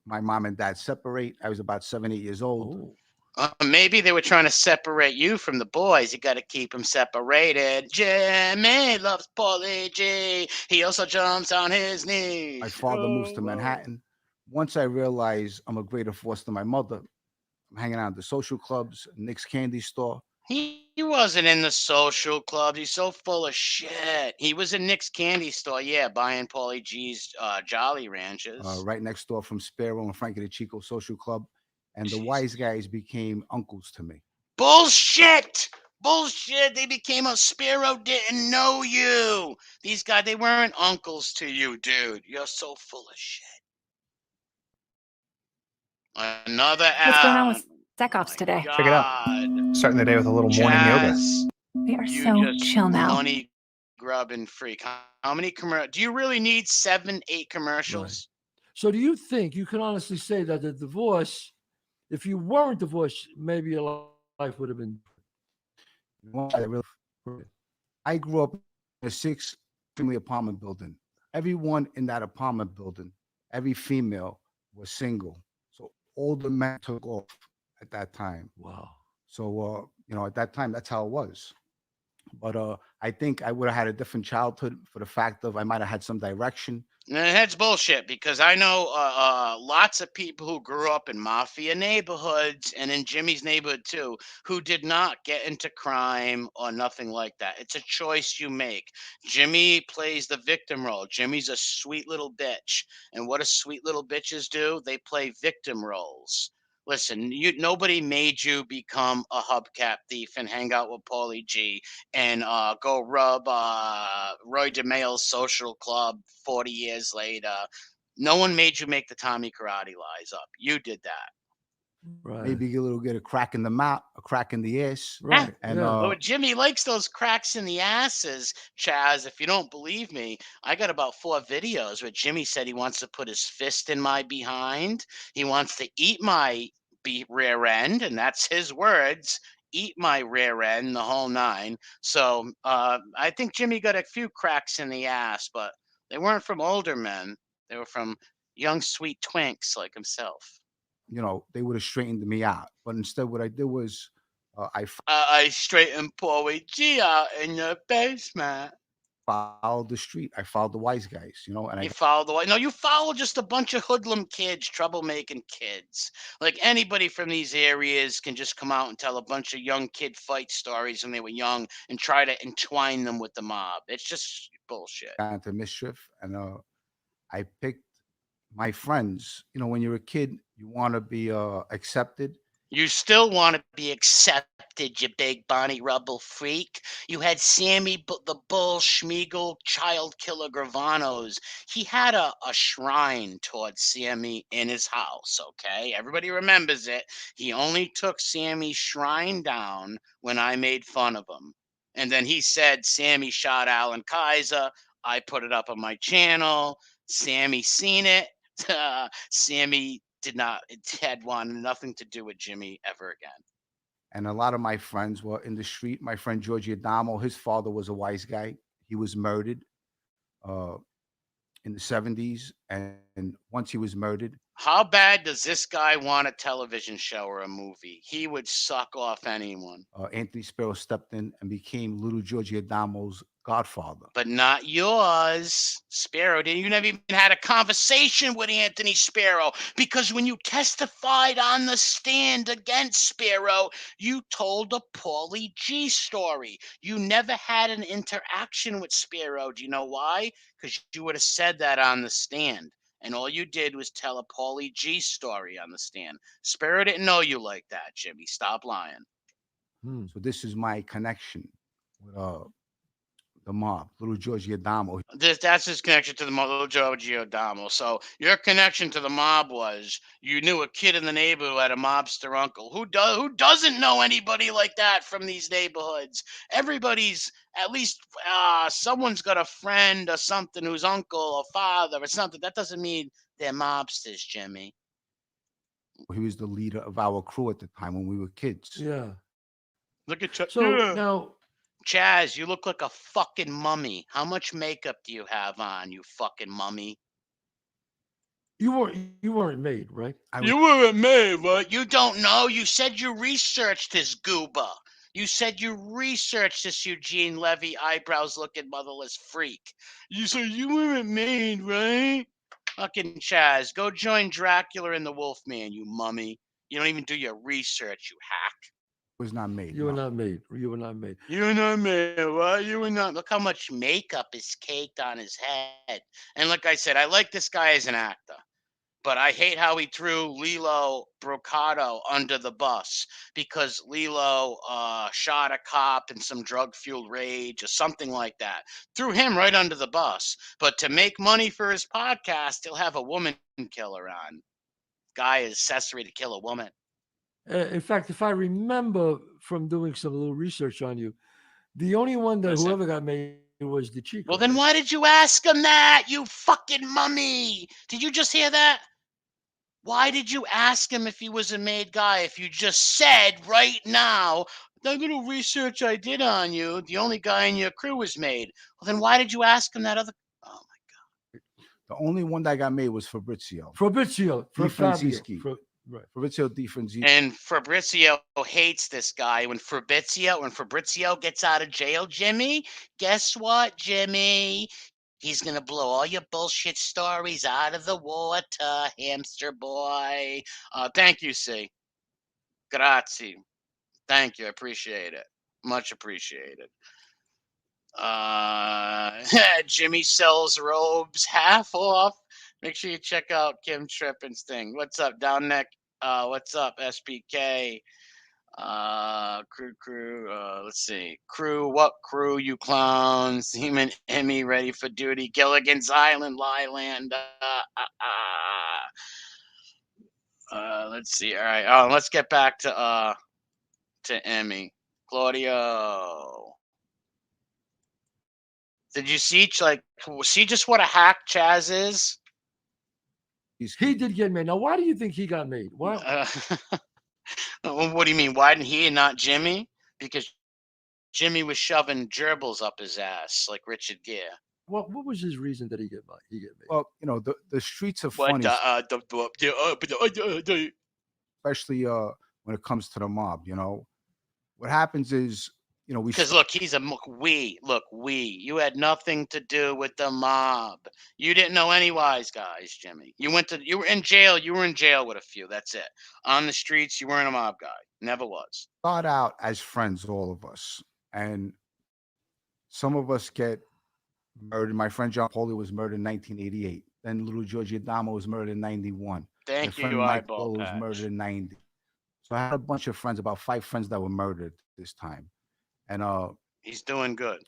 my mom and dad separate. I was about 7, 8 years old. Maybe they were trying to separate you from the boys. You got to keep them separated. Jimmy loves Paulie G. He also jumps on his knees. My father moves to Manhattan. Once I realized I'm a greater force than my mother, I'm hanging out at the social clubs, Nick's candy store. He wasn't in the social club. He's so full of shit. He was in Nick's candy store, yeah, buying Paulie G's Jolly Ranchers. Right next door from Sparrow and Frankie the Chico social club. And the wise guys became uncles to me. Bullshit! Bullshit! They became a Sparrow didn't know you. These guys, they weren't uncles to you, dude. You're so full of shit. Another What's going on ad. with Sekoffs today? Check it out. Starting the day with a little morning yoga. Chazz, We are you so just chill now. money grubbing freak. How many commercials? Do you really need 7, 8 commercials? So do you think you can honestly say that the divorce, if you weren't divorced, maybe your life would have been? I grew up in a 6-family apartment building. Everyone in that apartment building, every female was single. So all the men took off at that time. Wow. So, at that time, that's how it was. But I think I would have had a different childhood for the fact of I might have had some direction. And that's bullshit because I know lots of people who grew up in mafia neighborhoods and in Jimmy's neighborhood too, who did not get into crime or nothing like that. It's a choice you make. Jimmy plays the victim role. Jimmy's a sweet little bitch. And what do sweet little bitches do? They play victim roles. Listen, nobody made you become a hubcap thief and hang out with Paulie G and go rub Roy DeMayo's social club 40 years later. No one made you make the Tommy Karate lies up. You did that. Right. Maybe get a crack in the mouth, a crack in the ass. Right. And But Jimmy likes those cracks in the asses, Chazz. If you don't believe me, I got about 4 videos where Jimmy said he wants to put his fist in my behind. He wants to eat my rear end, and that's his words. Eat my rear end, the whole 9. So I think Jimmy got a few cracks in the ass, but they weren't from older men. They were from young, sweet twinks like himself. they would have straightened me out. But instead, what I did was I straightened Paulie G out in the basement. followed the street. I followed the wise guys, and You followed the way. No, you follow just a bunch of hoodlum kids, troublemaking kids. Like anybody from these areas can just come out and tell a bunch of young kid fight stories when they were young and try to entwine them with the mob. It's just bullshit. got into mischief, and I picked my friends. When you're a kid, you want to be accepted. You still want to be accepted, you big Bonnie Rubble freak. You had Sammy the Bull Schmiegel child killer Gravanos. He had a shrine towards Sammy in his house, okay? Everybody remembers it. He only took Sammy's shrine down when I made fun of him. And then he said Sammy shot Alan Kaiser. I put it up on my channel. Sammy seen it. Sammy it had nothing to do with Jimmy ever again. And a lot of my friends were in the street. My friend Georgie Adamo, his father was a wise guy. He was murdered in the 70s. And once he was murdered, How bad does this guy want a television show or a movie? He would suck off anyone. Anthony Sparrow stepped in and became Little Georgie Adamo's godfather. But not yours. Sparrow didn't. You never even had a conversation with Anthony Sparrow, because when you testified on the stand against Sparrow, you told a Paulie G story. You never had an interaction with Sparrow. Do you know why? Because you would have said that on the stand. And all you did was tell a Paulie G story on the stand. Sparrow didn't know you like that, Jimmy. Stop lying. So this is my connection with the mob, Little Georgie Adamo. That's his connection to the Little Georgie Adamo. So your connection to the mob was you knew a kid in the neighborhood who had a mobster uncle. Who doesn't know anybody like that from these neighborhoods? Everybody's, at least someone's got a friend or something who's uncle or father or something. That doesn't mean they're mobsters, Jimmy. He was the leader of our crew at the time when we were kids. Yeah. Look at Chazz. So now, Chazz, you look like a fucking mummy. How much makeup do you have on, you fucking mummy? you weren't made, right? You weren't made, right? You don't know. You said you researched this goober. You said you researched this Eugene Levy eyebrows-looking motherless freak. You said you weren't made, right? Fucking Chazz, go join Dracula and the Wolfman, you mummy. You don't even do your research, you hack. Was not made. You were not made. You were not made. You were not made, right? You were not. Look how much makeup is caked on his head. And like I said, I like this guy as an actor, but I hate how he threw Lilo Brocato under the bus, because Lilo shot a cop in some drug-fueled rage or something like that. Threw him right under the bus. But to make money for his podcast, he'll have a woman killer on. Guy is accessory to kill a woman. In fact, if I remember from doing some little research on you, the only one that whoever got made was the Chico. Well, then why did you ask him that, you fucking mummy? Did you just hear that? Why did you ask him if he was a made guy if you just said right now, the little research I did on you, the only guy in your crew was made? Well, then why did you ask him that other? Oh, my God. The only one that got made was Fabrizio. Fabrizio. Right. Fabrizio Di Francischi. And Fabrizio hates this guy. When Fabrizio gets out of jail, Jimmy, guess what, Jimmy? He's going to blow all your bullshit stories out of the water, hamster boy. Thank you, C. Grazie. Thank you. I appreciate it. Much appreciated. Jimmy sells robes half off. Make sure you check out Kim Trippin's thing. What's up, Down Neck? What's up, SBK? Crew. Let's see. Crew, what crew, you clowns? Demon Emmy ready for duty. Gilligan's Island, Lyland. Let's see. All right. Let's get back to Emmy. Claudio. Did you see just what a hack Chazz is? He did get made. Now, why do you think he got made? Why? What do you mean? Why didn't he and not Jimmy? Because Jimmy was shoving gerbils up his ass like Richard Gere. What was his reason that he get made? Well, the streets are funny, especially when it comes to the mob. What happens is, because look, he's a you had nothing to do with the mob. You didn't know any wise guys, Jimmy. You were in jail. You were in jail with a few. That's it. On the streets, you weren't a mob guy. Never was. Start out as friends, all of us, and some of us get murdered. My friend John Poli was murdered in 1988. Then Little Georgie Adamo was murdered in 91. Thank you, Mike Bolo was murdered in 90. So I had a bunch of friends, about 5 friends that were murdered this time. And he's doing good.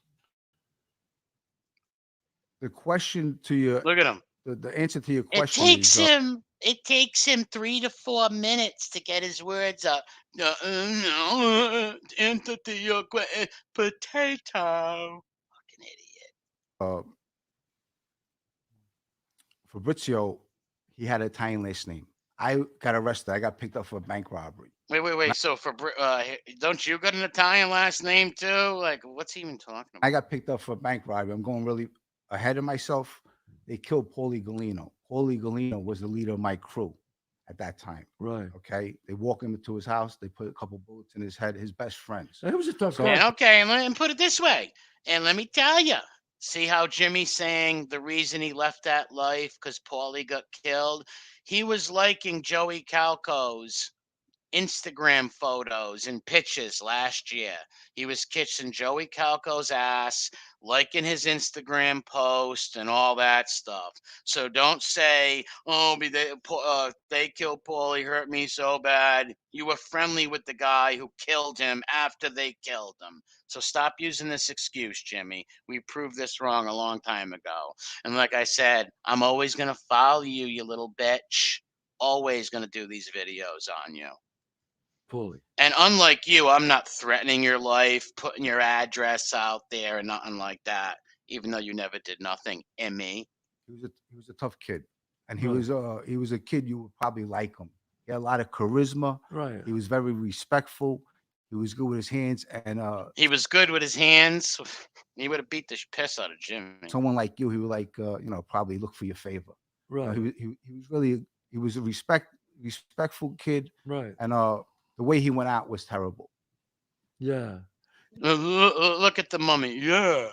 The question to you, look at him. The answer to your question it takes him 3 to 4 minutes to get his words up. Answer to your question, potato. Fucking idiot. Fabrizio, he had an Italian last name. I got arrested. I got picked up for bank robbery. Wait. So don't you got an Italian last name too? Like, what's he even talking about? I got picked up for bank robbery. I'm going really ahead of myself. they killed Paulie Galino. Paulie Galino was the leader of my crew at that time. Right. Okay. They walk him into his house. They put a couple bullets in his head. His best friends. It was a tough And okay, and put it this way. And let me tell you, see how Jimmy's saying the reason he left that life because Paulie got killed? He was liking Joey Calco's Instagram photos and pictures last year. He was kissing Joey Calco's ass, liking his Instagram post and all that stuff. So don't say, oh, they killed Paulie, hurt me so bad. You were friendly with the guy who killed him after they killed him. So stop using this excuse, Jimmy. We proved this wrong a long time ago. And like I said, I'm always going to follow you, you little bitch. Always going to do these videos on you. Paulie. And unlike you, I'm not threatening your life, putting your address out there, and nothing like that. Even though you never did nothing, Emmy. He was a tough kid, and he was a kid you would probably like him. He had a lot of charisma. Right. He was very respectful. He was good with his hands, and he was good with his hands. He would have beat the piss out of Jimmy. Someone like you, he would like probably look for your favor. Right. He was a respectful kid. Right. And the way he went out was terrible. Yeah. Look at the mummy. Yeah.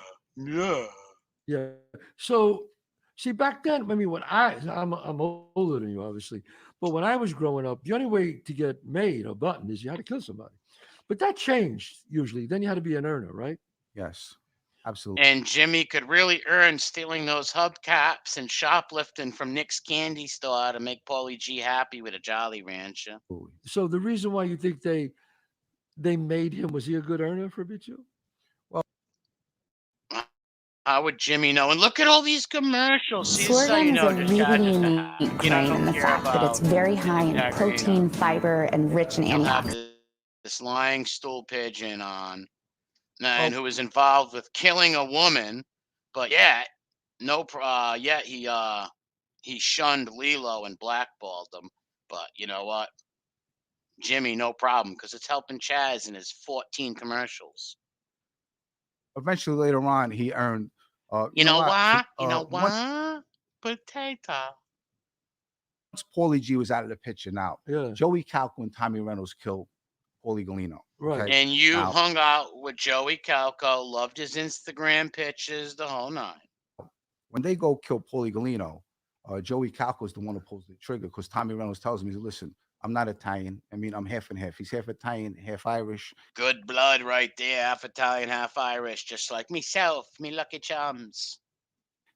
Yeah. So, see, back then, I mean, when I'm older than you, obviously, but when I was growing up, the only way to get made or buttoned is you had to kill somebody. But that changed usually. Then you had to be an earner, right? Yes, absolutely. And Jimmy could really earn stealing those hubcaps and shoplifting from Nick's candy store to make Paulie G happy with a Jolly Rancher. So the reason why you think they made him, was he a good earner for Bichu? Well, how would Jimmy know? And look at all these commercials. See, Sorghum so is a really unique grain in the fact that it's very high in protein, fiber, and rich in antioxidants. This lying stool pigeon on, and who was involved with killing a woman, but yet he shunned Lilo and blackballed him. But you know what, Jimmy, no problem, because it's helping Chazz in his 14 commercials. Eventually, later on, he earned. You know what? Potato. Once Paulie G was out of the picture, now Joey Calco and Tommy Reynolds killed Paulie Galino. Right. Okay? And you hung out with Joey Calco, loved his Instagram pictures, the whole nine. When they go kill Paulie Galino, Joey Calco is the one who pulls the trigger because Tommy Reynolds tells him, listen, I'm not Italian. I mean, I'm half and half. He's half Italian, half Irish. Good blood right there. Half Italian, half Irish, just like myself, me lucky chums.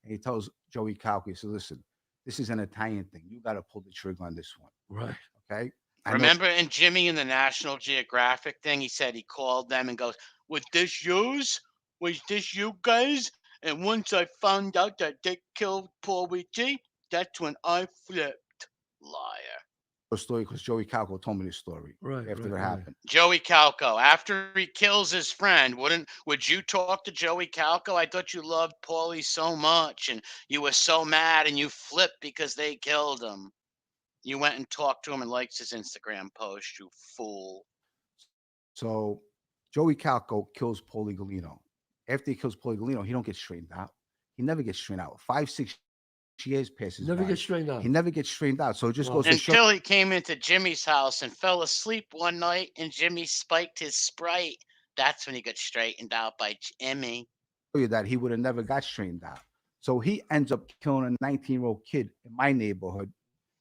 And he tells Joey Calco, he says, listen, this is an Italian thing. You got to pull the trigger on this one. Right. Okay? Remember in Jimmy in the National Geographic thing, he said he called them and goes, was this yours? Was this you guys? And once I found out that they killed Paulie G, that's when I flipped. Liar. Story because Joey Calco told me this story after it happened. Joey Calco, after he kills his friend, would you talk to Joey Calco? I thought you loved Paulie so much and you were so mad and you flipped because they killed him. You went and talked to him and liked his Instagram post, you fool. So Joey Calco kills Paulie Galino. After he kills Paulie Galino, he don't get straightened out. He never gets straightened out. 5-6 years passes. Never gets straightened out. He never gets straightened out. So it just goes to show. Until he came into Jimmy's house and fell asleep one night and Jimmy spiked his Sprite. That's when he got straightened out by Jimmy. That he would have never got straightened out. So he ends up killing a 19-year-old kid in my neighborhood.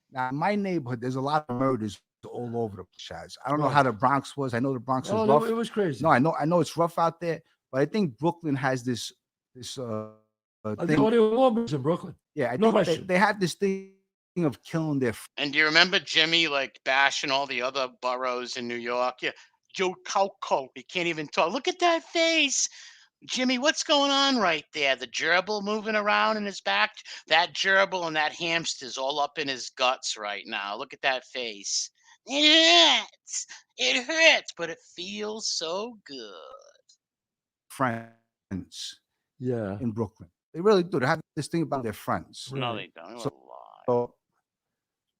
Now, in my neighborhood, there's a lot of murders all over the place. I don't know how the Bronx was. I know the Bronx was rough. It was crazy. No, I know it's rough out there, but I think Brooklyn has this thing. There were more in Brooklyn. Yeah, I think they have this thing of killing their. And do you remember Jimmy like bashing all the other boroughs in New York? Yeah, Joe Calco, he can't even talk. Look at that face. Jimmy, what's going on right there? The gerbil moving around in his back? That gerbil and that hamster's all up in his guts right now. Look at that face. It hurts, but it feels so good. Friends. Yeah. In Brooklyn. They really do. They have this thing about their friends. No, they don't. So,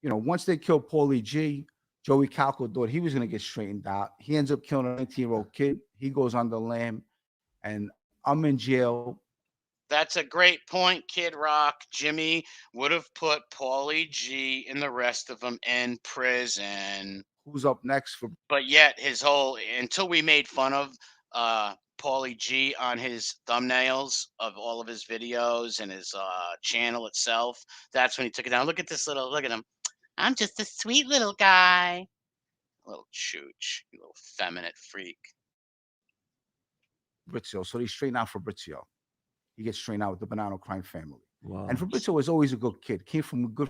once they killed Paulie G, Joey Calco thought he was going to get straightened out. He ends up killing a 19-year-old kid. He goes on the lam. And I'm in jail That's a great point, Kid Rock. Jimmy would have put Paulie G and the rest of them in prison. Who's up next for? But yet his whole, until we made fun of Paulie G on his thumbnails of all of his videos and his channel itself, that's when he took it down. Look at this little, look at him. I'm just a sweet little guy. Little chooch, you little feminine freak. Fabrizio. So they straighten out Fabrizio. He gets straightened out with the Banana Crime family. Wow. And Fabrizio was always a good kid. Came from a good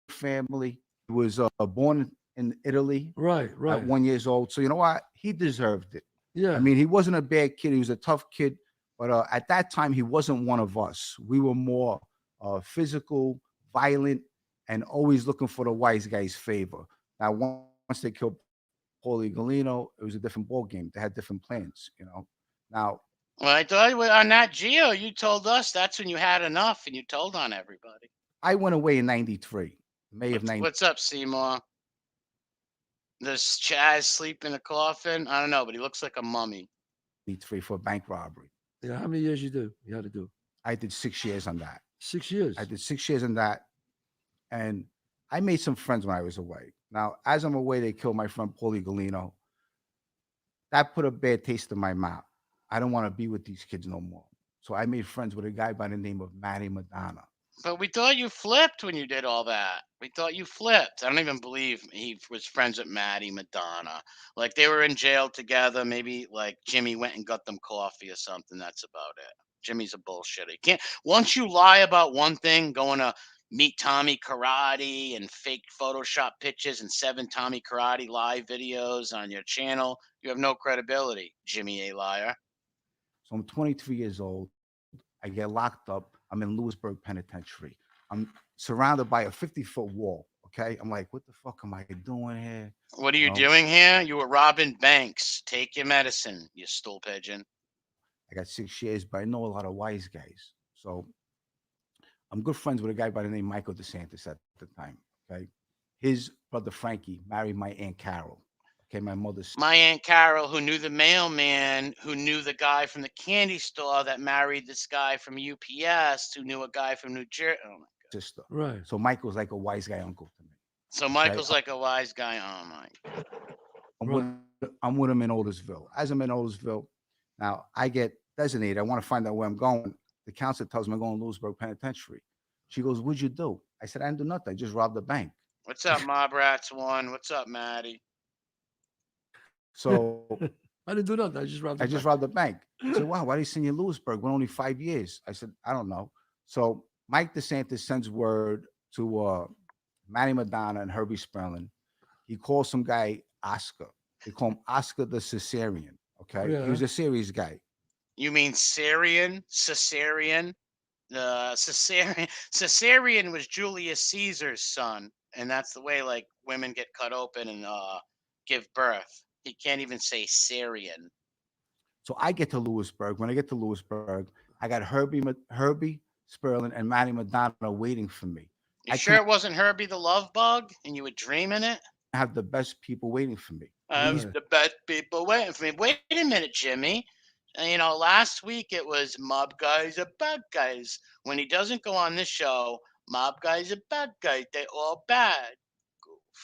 family. He was born in Italy. Right. At 1 year old. So you know what? He deserved it. Yeah. I mean, he wasn't a bad kid. He was a tough kid. But at that time, he wasn't one of us. We were more physical, violent, and always looking for the wise guy's favor. Now, once they killed Paulie Galino, it was a different ball game. They had different plans, you know. Now, well, I thought on that Geo, you told us that's when you had enough, and you told on everybody. I went away in '93, May of '93. What's up, Seymour? Does Chazz sleep in a coffin? I don't know, but he looks like a mummy. '93 for bank robbery. Yeah, how many years you had to do? I did 6 years on that. 6 years? I did 6 years on that. And I made some friends when I was away. Now, as I'm away, they killed my friend Paulie Galino. That put a bad taste in my mouth. I don't want to be with these kids no more. So I made friends with a guy by the name of Matty Madonna. But we thought you flipped when you did all that. We thought you flipped. I don't even believe he was friends with Matty Madonna. Like they were in jail together. Maybe like Jimmy went and got them coffee or something. That's about it. Jimmy's a bullshitter. You can't, once you lie about one thing, going to meet Tommy Karate and fake Photoshop pictures and 7 Tommy Karate live videos on your channel, you have no credibility, Jimmy A. Liar. So I'm 23 years old. I get locked up. I'm in Lewisburg Penitentiary. I'm surrounded by a 50-foot wall. Okay. I'm like, what the fuck am I doing here? What are you doing here? You were robbing banks. Take your medicine, you stool pigeon. I got 6 years, but I know a lot of wise guys. So I'm good friends with a guy by the name Michael DeSantis at the time. Okay. His brother Frankie married my Aunt Carol. Okay, my Aunt Carol, who knew the mailman, who knew the guy from the candy store that married this guy from UPS, who knew a guy from New Jersey. Oh my God. Sister. Right. So Michael's like a wise guy uncle to me. So Michael's like a wise guy. Oh my God. I'm with him in Otisville. As I'm in Otisville, now I get designated. I want to find out where I'm going. The counselor tells me I'm going to Lewisburg Penitentiary. She goes, "What'd you do?" I said, "I didn't do nothing. I just robbed the bank." What's up, Mob Rats 1? What's up, Maddie? So I didn't do nothing. I just robbed the bank. I said, "Wow, why did you send you Lewisburg? We're only 5 years." I said, "I don't know." So Mike DeSantis sends word to Matty Madonna and Herbie Sperling. He calls some guy Oscar. They call him Oscar the Caesarean. Okay. Yeah. He was a serious guy. You mean Syrian? Caesarean? Caesarean was Julius Caesar's son. And that's the way like women get cut open and give birth. He can't even say Syrian. So I get to Lewisburg. When I get to Lewisburg, I got Herbie Sperling and Matty Madonna waiting for me. You sure it wasn't Herbie the Love Bug and you were dreaming it? I have the best people waiting for me. The best people waiting for me. Wait a minute, Jimmy. You know, last week it was mob guys are bad guys. When he doesn't go on this show, mob guys are bad guys. They all bad.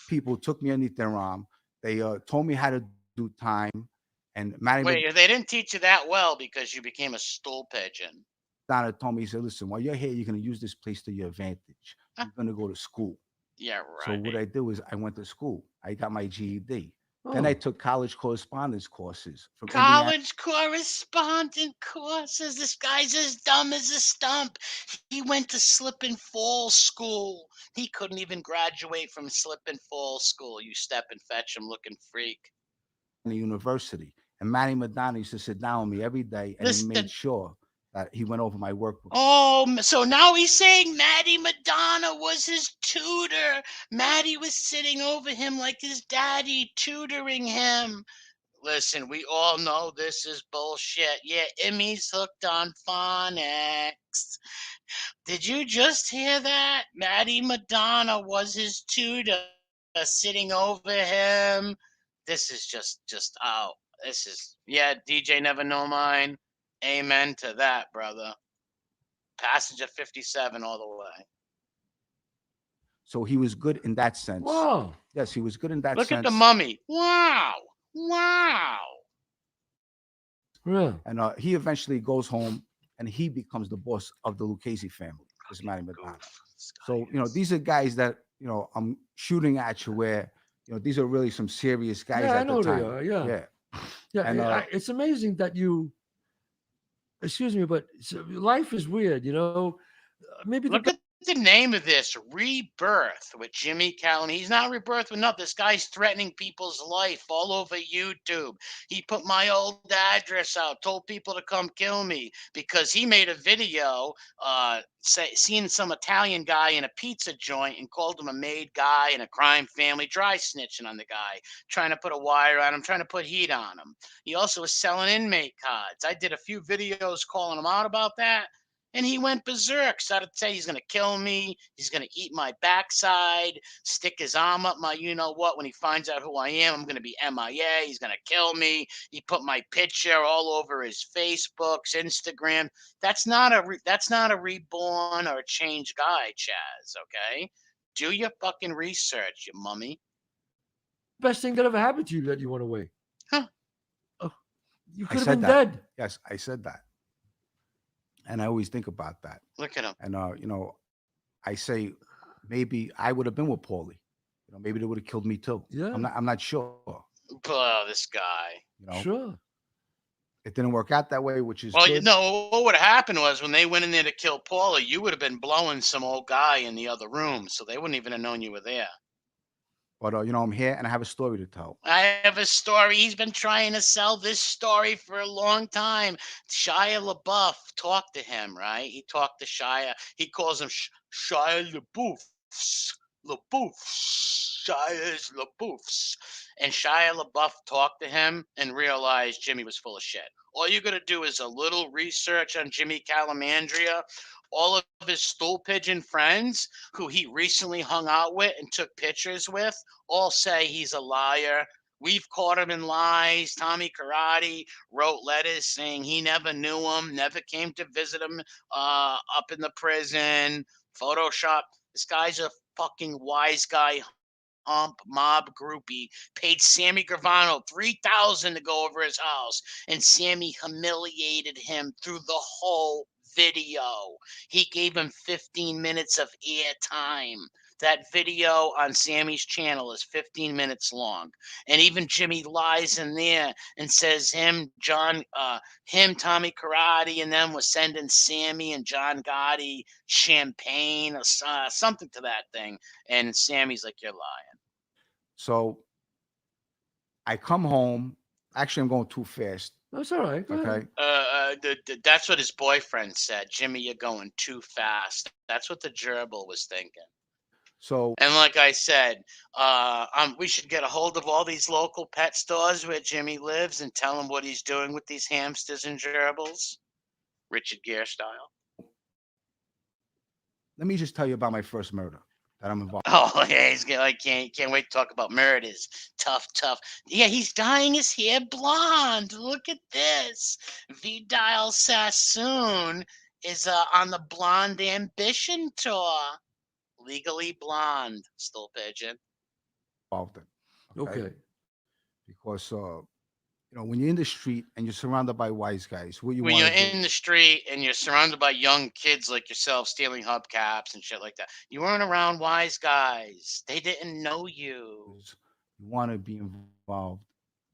People took me underneath their arm. They told me how to do time. And Matty they didn't teach you that well because you became a stool pigeon. Donna told me, he said, "Listen, while you're here, you're going to use this place to your advantage. You're going to go to school." Yeah, right. So what I did was I went to school. I got my GED. Then I took college correspondence courses. From college correspondence courses? This guy's as dumb as a stump. He went to slip and fall school. He couldn't even graduate from slip and fall school. You step and fetch him looking freak. The university. And Matty Madonna used to sit down with me every day and he made sure that he went over my workbook. Oh, so now he's saying Matty Madonna was his tutor. Matty was sitting over him like his daddy, tutoring him. Listen, we all know this is bullshit. Yeah, Emmy's hooked on phonics. Did you just hear that? Matty Madonna was his tutor, sitting over him. This is just out. This is, yeah, DJ Never Know Mine. Amen to that, brother. passenger 57 all the way. So he was good in that sense. Wow. Yes, he was good in that Look sense. at the mummy. Wow. Wow. Yeah. And he eventually goes home and he becomes the boss of the Lucchese family, this Manny Madonna. So, these are guys that, I'm shooting at you where, these are really some serious guys Yeah, I at know the time. they are. Yeah. Yeah. And it's amazing that you, excuse me, but life is weird, maybe Look at the name of this, Rebirth with Jimmy Calandra. He's not rebirth with nothing. This guy's threatening people's life all over YouTube. He put my old address out, told people to come kill me because he made a video seeing some Italian guy in a pizza joint and called him a made guy and a crime family, dry snitching on the guy, trying to put a wire on him, trying to put heat on him. He also was selling inmate cards. I did a few videos calling him out about that. And he went berserk, started to say he's going to kill me. He's going to eat my backside, stick his arm up my you-know-what. When he finds out who I am, I'm going to be MIA. He's going to kill me. He put my picture all over his Facebooks, Instagram. That's not a reborn or a changed guy, Chazz, okay? Do your fucking research, you mummy. Best thing that ever happened to you that you went away. Huh. Oh, you could have been dead. Yes, I said that. And I always think about that. Look at him. And I say maybe I would have been with Paulie. Maybe they would have killed me too. Yeah. I'm not sure. Oh, this guy. Sure. It didn't work out that way, which is well, good. What would have happened was when they went in there to kill Paulie, you would have been blowing some old guy in the other room, so they wouldn't even have known you were there. But I'm here and I have a story to tell. I have a story. He's been trying to sell this story for a long time. Shia LaBeouf talked to him, right? He talked to Shia. He calls him Shia LaBeoufs. Shia's LaBeoufs. And Shia LaBeouf talked to him and realized Jimmy was full of shit. All you got to do is a little research on Jimmy Calandra. All of his stool pigeon friends who he recently hung out with and took pictures with all say he's a liar. We've caught him in lies. Tommy Karate wrote letters saying he never knew him, never came to visit him up in the prison. Photoshop. This guy's a fucking wise guy. Mob groupie paid Sammy Gravano $3,000 to go over his house, and Sammy humiliated him through the whole video. He gave him 15 minutes of air time. That video on Sammy's channel is 15 minutes long. And even Jimmy lies in there and says Tommy Karate, and them was sending Sammy and John Gotti champagne or something to that thing. And Sammy's like, you're lying. So I come home. Actually, I'm going too fast. That's all right. Okay. That's what his boyfriend said. Jimmy, you're going too fast. That's what the gerbil was thinking. So, and like I said, we should get a hold of all these local pet stores where Jimmy lives and tell him what he's doing with these hamsters and gerbils, Richard Gere style. Let me just tell you about my first murder that I'm involved. Oh yeah, I can't wait to talk about murders. Tough. Yeah, he's dyeing his hair blonde. Look at this. Vidal Sassoon is on the Blonde Ambition tour. Legally Blonde, Stool Pigeon. Okay. Because when you're in the street and you're surrounded by wise guys, when you're in the street and you're surrounded by young kids like yourself stealing hubcaps and shit like that, you weren't around wise guys. They didn't know you. You want to be involved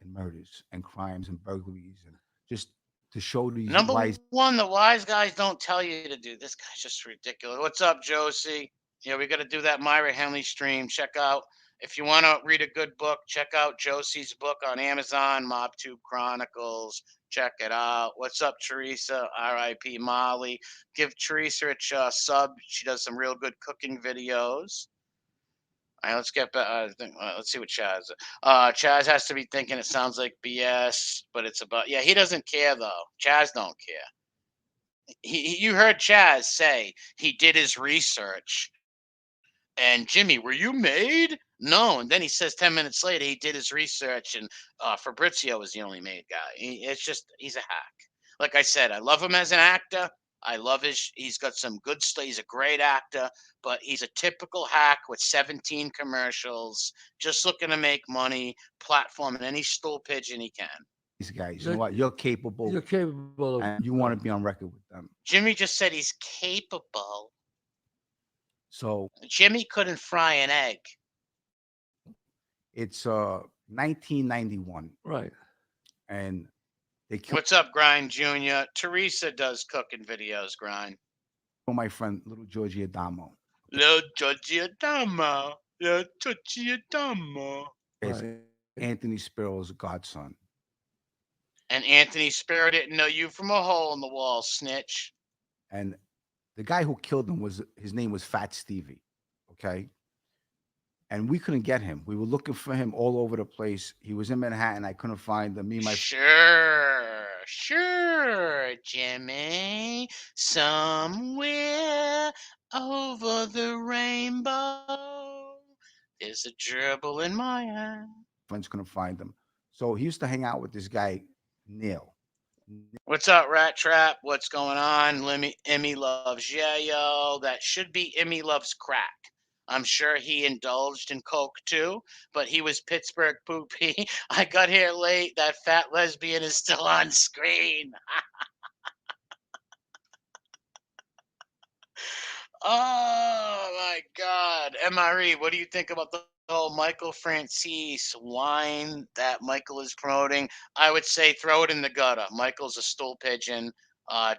in murders and crimes and burglaries and just to show these Number wise. one, the wise guys don't tell you to do. This guy's just ridiculous. What's up, Josie? We got to do that Myra Henley stream. Check out, if you want to read a good book, check out Josie's book on Amazon, Mob 2 Chronicles. Check it out. What's up, Teresa? R.I.P. Molly. Give Teresa a sub. She does some real good cooking videos. All right, let's get back. Let's see what Chazz. Chazz has to be thinking it sounds like BS, but it's about. Yeah, he doesn't care though. Chazz don't care. You heard Chazz say he did his research. And Jimmy, were you made? No. And then he says 10 minutes later he did his research, and Fabrizio was the only made guy. He's a hack. Like I said, I love him as an actor. I love he's got some good stuff. He's a great actor, but he's a typical hack with 17 commercials, just looking to make money, platforming any stool pigeon he can. These guys, you know what? You're capable. You're capable of, and you want to be on record with them. Jimmy just said he's capable. So Jimmy couldn't fry an egg. It's 1991. Right. And they killed What's up, Grind Jr.? Teresa does cooking videos, Grind. my friend, little Georgie Adamo. Little Georgie Adamo. Little Georgie Adamo. Right. Anthony Spiro's godson. And Anthony Spiro didn't know you from a hole in the wall, snitch. And the guy who killed him his name was Fat Stevie. Okay. And we couldn't get him. We were looking for him all over the place. He was in Manhattan. I couldn't find him. Sure, Jimmy. Somewhere over the rainbow, there's a gerbil in my hand. Friends couldn't find him. So he used to hang out with this guy, Neil. What's up, Rat Trap? What's going on? Emmy loves Yayo. That should be Emmy loves crack. I'm sure he indulged in coke too, but he was Pittsburgh poopy. I got here late. That fat lesbian is still on screen. Oh my God. MRE, what do you think about the whole Michael Francis wine that Michael is promoting? I would say throw it in the gutter. Michael's a stool pigeon.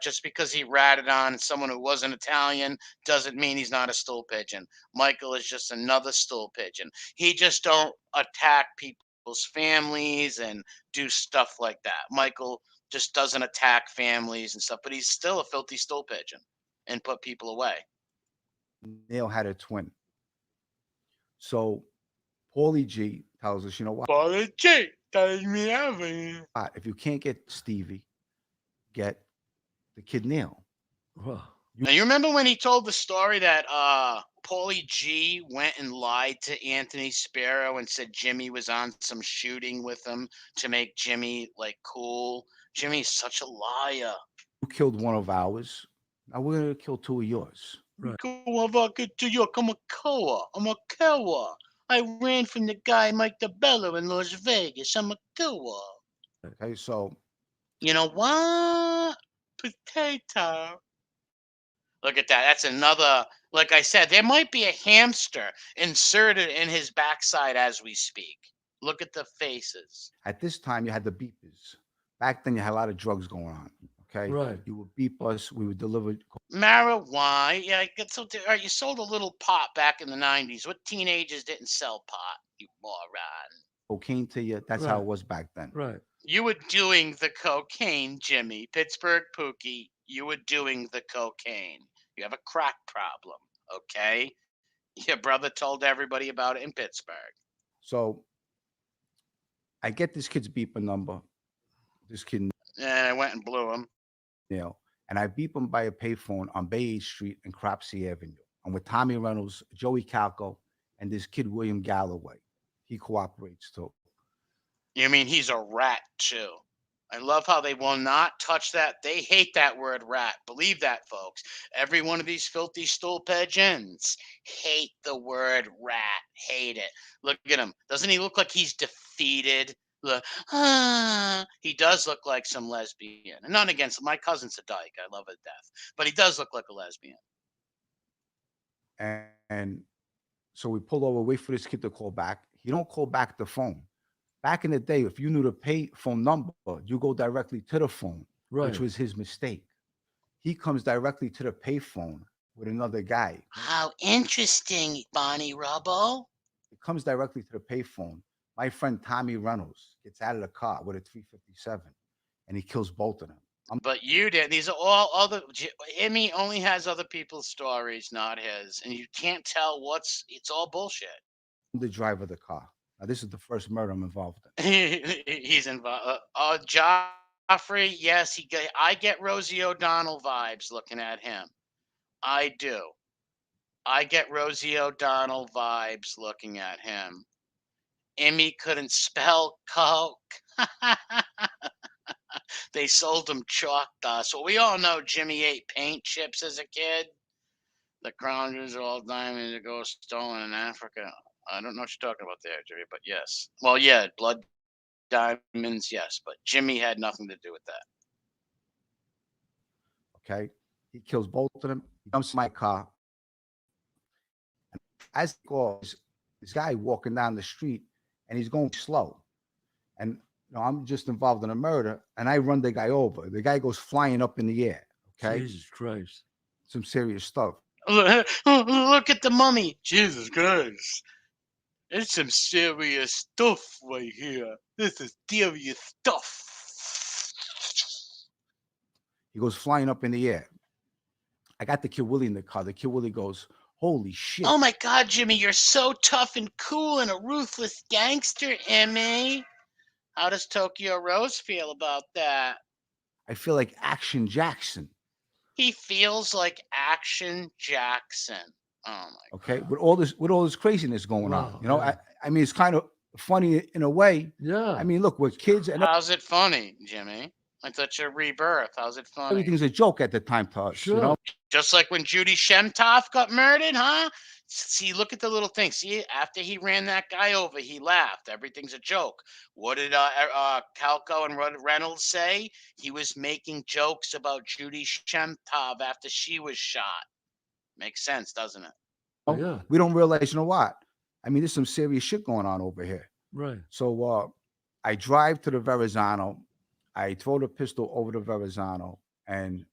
Just because he ratted on someone who wasn't Italian doesn't mean he's not a stool pigeon. Michael is just another stool pigeon. He just don't attack people's families and do stuff like that. Michael just doesn't attack families and stuff, but he's still a filthy stool pigeon and put people away. Neil had a twin. So Paulie G tells us, you know what? Paulie G tells me everything. If you can't get Stevie, get the kid Neil. Now, you remember when he told the story that Paulie G went and lied to Anthony Spiro and said Jimmy was on some shooting with him to make Jimmy like cool? Jimmy's such a liar. You killed one of ours. Now we're going to kill two of yours. Right. I'm a killer. I'm a killer. I ran from the guy Mike DeBello in Las Vegas. I'm a killer. Okay, so. You know what? Potato. Look at that. That's another, like I said, there might be a hamster inserted in his backside as we speak. Look at the faces. At this time, you had the beepers. Back then, you had a lot of drugs going on. Okay. Right. You would beep us. We would deliver marijuana. Yeah, you sold a little pot back in the 90s. What teenagers didn't sell pot, you moron? Cocaine to you. That's how it was back then. Right. You were doing the cocaine, Jimmy. Pittsburgh Pookie. You were doing the cocaine. You have a crack problem, okay? Your brother told everybody about it in Pittsburgh. So I get this kid's beeper number. This kid. And I went and blew him. And I beep him by a payphone on Bay 8th Street and Cropsey Avenue. I'm with Tommy Reynolds, Joey Calco, and this kid, William Galloway. He cooperates too. You mean he's a rat too? I love how they will not touch that. They hate that word rat. Believe that, folks. Every one of these filthy stool pigeons hate the word rat. Hate it. Look at him. Doesn't he look like he's defeated? Look, he does look like some lesbian. And none against my cousin's a dyke. I love her to death. But he does look like a lesbian. And so we pull over, wait for this kid to call back. He don't call back the phone. Back in the day, if you knew the pay phone number, you go directly to the phone, which was his mistake. He comes directly to the pay phone with another guy. How interesting, Bonnie Rubbo. He comes directly to the pay phone. My friend Tommy Reynolds gets out of the car with a 357, and he kills both of them. But you did. These are all other. Emmy only has other people's stories, not his, and you can't tell it's all bullshit. I'm the driver of the car. Now, this is the first murder I'm involved in. He's involved. Joffrey, yes, I get Rosie O'Donnell vibes looking at him. I do. I get Rosie O'Donnell vibes looking at him. Emmy couldn't spell coke. They sold him chalk dust. Well, we all know Jimmy ate paint chips as a kid. The crown jewels are all diamonds that go stolen in Africa. I don't know what you're talking about there, Jimmy, but yes. Well, yeah, blood diamonds, yes, but Jimmy had nothing to do with that. Okay. He kills both of them. He jumps in my car. And as he goes, this guy walking down the street and he's going slow. And I'm just involved in a murder and I run the guy over. The guy goes flying up in the air. Okay. Jesus Christ. Some serious stuff. Look at the mummy. Jesus Christ. It's some serious stuff right here. This is serious stuff. He goes flying up in the air. I got the Kid Willie in the car. The Kid Willie goes, holy shit. Oh my God, Jimmy, you're so tough and cool and a ruthless gangster, Emmy. How does Tokyo Rose feel about that? I feel like Action Jackson. He feels like Action Jackson. Oh my God. Okay, with all this craziness going on, I mean, it's kind of funny in a way. Yeah. I mean, look, we're kids, and how's it funny, Jimmy? I thought your rebirth. How's it funny? Everything's a joke at the time to us, Sure. Just like when Judy Shemtoff got murdered, huh? See, look at the little thing. See, after he ran that guy over, he laughed. Everything's a joke. What did Calco and Reynolds say? He was making jokes about Judy Shemtoff after she was shot. Makes sense, doesn't it? Oh, yeah. We don't realize, what? I mean, there's some serious shit going on over here. Right. So I drive to the Verrazano. I throw the pistol over the Verrazano, and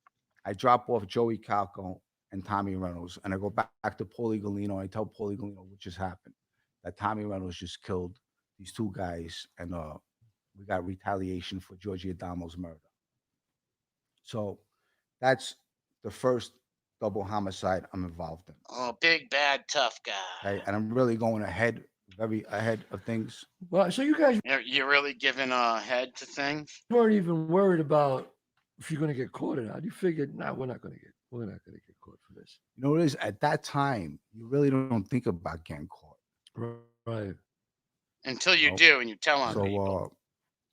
I drop off Joey Calco and Tommy Reynolds, and I go back to Paulie Galino. I tell Paulie Galino what just happened, that Tommy Reynolds just killed these two guys, and we got retaliation for Georgie Adamo's murder. So that's the first double homicide I'm involved in. Oh, big, bad, tough guy. Okay? And I'm really going very ahead of things. Well, so you guys You're really giving a head to things? weren't even worried about if you're going to get caught or not. You figured, we're not going to get caught for this. You know what it is? At that time, you really don't think about getting caught. Right. Until you do, and you tell on people.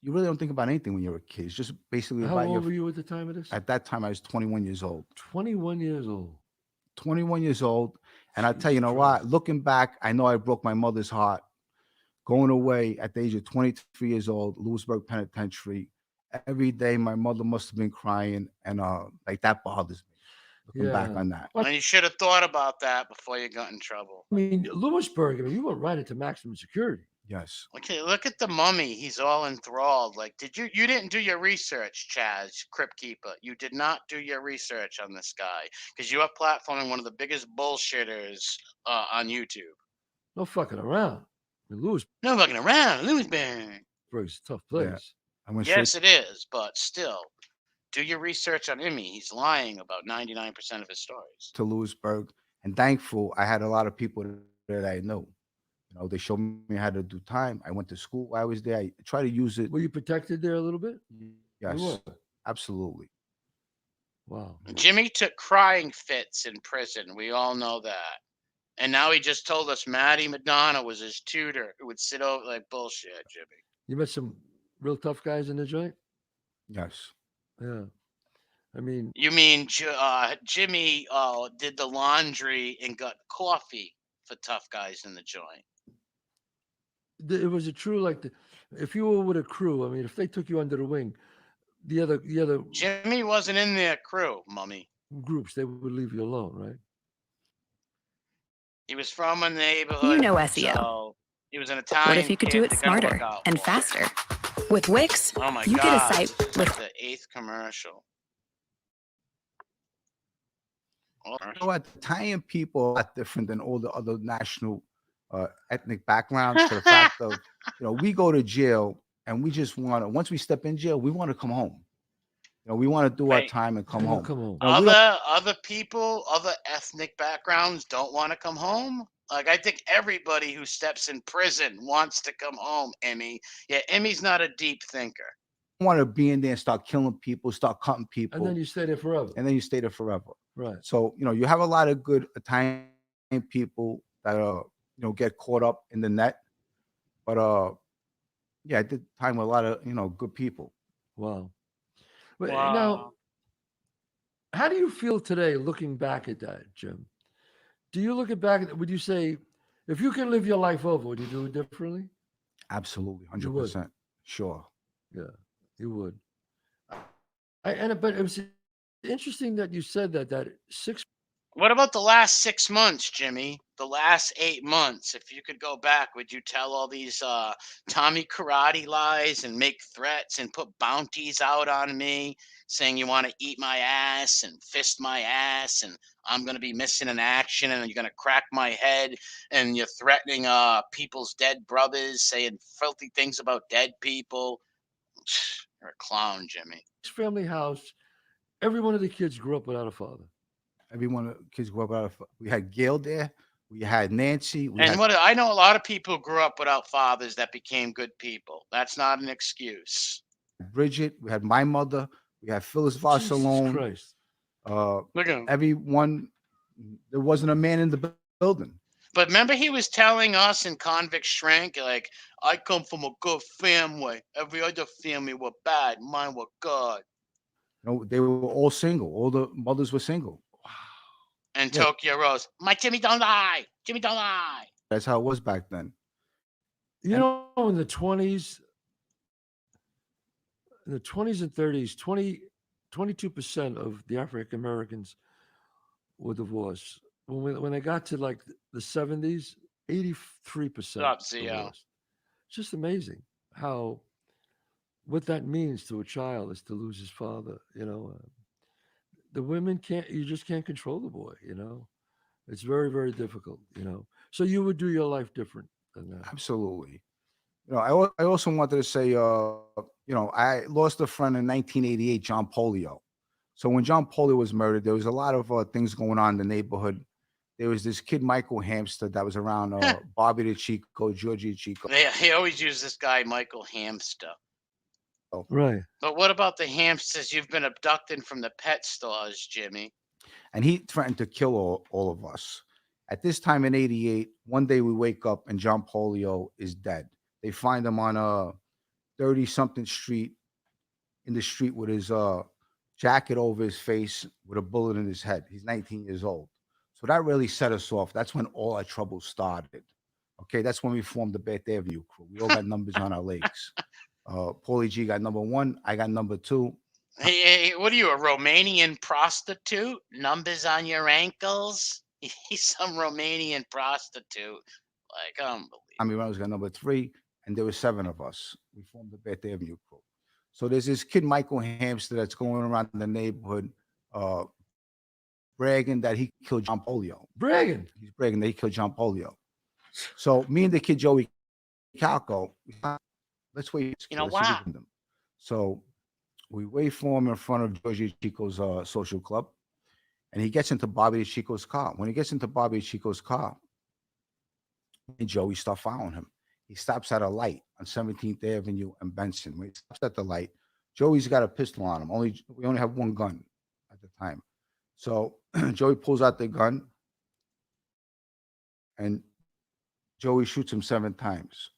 You really don't think about anything when you're a kid. It's just basically How about old were you at the time of this? At that time, I was 21 years old. 21 years old. 21 years old. And I tell you, what? Looking back, I know I broke my mother's heart. Going away at the age of 23 years old, Lewisburg Penitentiary. Every day, my mother must have been crying, and like that bothers me. Looking back on that. And you should have thought about that before you got in trouble. I mean, Lewisburg, you went right into maximum security. Yes. Okay, look at the mummy. He's all enthralled. Like, you didn't do your research, Chazz, Crypt Keeper. You did not do your research on this guy because you are platforming one of the biggest bullshitters on YouTube. No fucking around. Lewisburg. No fucking around. Lewisburg. It's a tough place. Yeah. Yes, it is, but still, do your research on Emmy. He's lying about 99% of his stories. To Lewisburg, and thankful I had a lot of people that I knew. They showed me how to do time. I went to school while I was there. I try to use it. Were you protected there a little bit? Yes, absolutely. Wow. Jimmy took crying fits in prison. We all know that. And now he just told us Matty Madonna was his tutor who would sit over like bullshit, Jimmy. You met some real tough guys in the joint? Yes. Yeah. I mean, you mean Jimmy did the laundry and got coffee for tough guys in the joint? It was a true, like, if you were with a crew, I mean, if they took you under the wing, the other Jimmy wasn't in their crew, mummy. Groups, they would leave you alone, right? He was from a neighborhood. SEO. So he was an Italian. What if you could do it smarter and faster? With Wix, you get a site with the 8th commercial. Italian people are a lot different than all the other national ethnic backgrounds. For the fact of, we go to jail and we just want to. Once we step in jail, we want to come home. We want to do our time and come home. Other people, other ethnic backgrounds don't want to come home. Like, I think everybody who steps in prison wants to come home, Emmy. Yeah, Emmy's not a deep thinker. I want to be in there and start killing people, start cutting people. And then you stay there forever. Right. So, you have a lot of good Italian people that, get caught up in the net. But, I did time with a lot of, good people. Wow. But Wow. now, how do you feel today looking back at that, Jim? Do you look at back? Would you say, if you can live your life over, would you do it differently? Absolutely, You would. 100%. Sure. Yeah, you would. But it was interesting that you said that 6. What about the last 6 months, Jimmy? The last 8 months. If you could go back, would you tell all these Tommy Karate lies and make threats and put bounties out on me, saying you want to eat my ass and fist my ass and I'm going to be missing in action and you're going to crack my head and you're threatening people's dead brothers, saying filthy things about dead people? You're a clown, Jimmy. Family house. Every one of the kids grew up without a father. Every one of the kids grew up without we had Gail there. We had Nancy. I know a lot of people grew up without fathers that became good people. That's not an excuse. Bridget. We had my mother. We had Phyllis Varsalone. Christ. Look at him. Everyone. There wasn't a man in the building. But remember, he was telling us in Convict Shrink, like, I come from a good family. Every other family were bad. Mine were good. No, they were all single. All the mothers were single. And Tokyo Rose, my Jimmy don't lie. Jimmy don't lie. That's how it was back then. You know, in the 20s and 30s, 22% of the African Americans were divorced. When they got to like the 70s, 83%. Up, Zio. It's just amazing what that means to a child is to lose his father. You know, the women you just can't control the boy. You know, it's very, very difficult. You know, so you would do your life different than that. Absolutely. You know, I also wanted to say, you know, I lost a friend in 1988, John Polio. So when John Polio was murdered, there was a lot of things going on in the neighborhood. There was this kid, Michael Hamster, that was around Bobby the Chico, Georgie Chico. He always used this guy, Michael Hamster. Right. But what about the hamsters you've been abducting from the pet stores, Jimmy? And he threatened to kill all of us. At this time in 88, one day we wake up and John Polio is dead. They find him on a 30-something street, in the street with his jacket over his face with a bullet in his head. He's 19 years old. So that really set us off. That's when all our trouble started. Okay, that's when we formed the Beth Avenue crew. We all got numbers on our legs. Paulie G got number 1. I got number 2. Hey, what are you, a Romanian prostitute? Numbers on your ankles? He's some Romanian prostitute. Like, unbelievable. Tommy Reynolds got number 3, and there were 7 of us. We formed the Beth Avenue crew. So there's this kid, Michael Hamster, that's going around the neighborhood bragging that he killed John Polio. He's bragging that he killed John Polio. So me and the kid, Joey Calco, let's wait. You know what? So we wait for him in front of Georgie Chico's social club, and he gets into Bobby Chico's car. When he gets into Bobby Chico's car, and Joey start following him. He stops at a light on 17th Avenue and Benson. When he stops at the light, Joey's got a pistol on him. We only have one gun at the time. So Joey pulls out the gun, and Joey shoots him 7 times.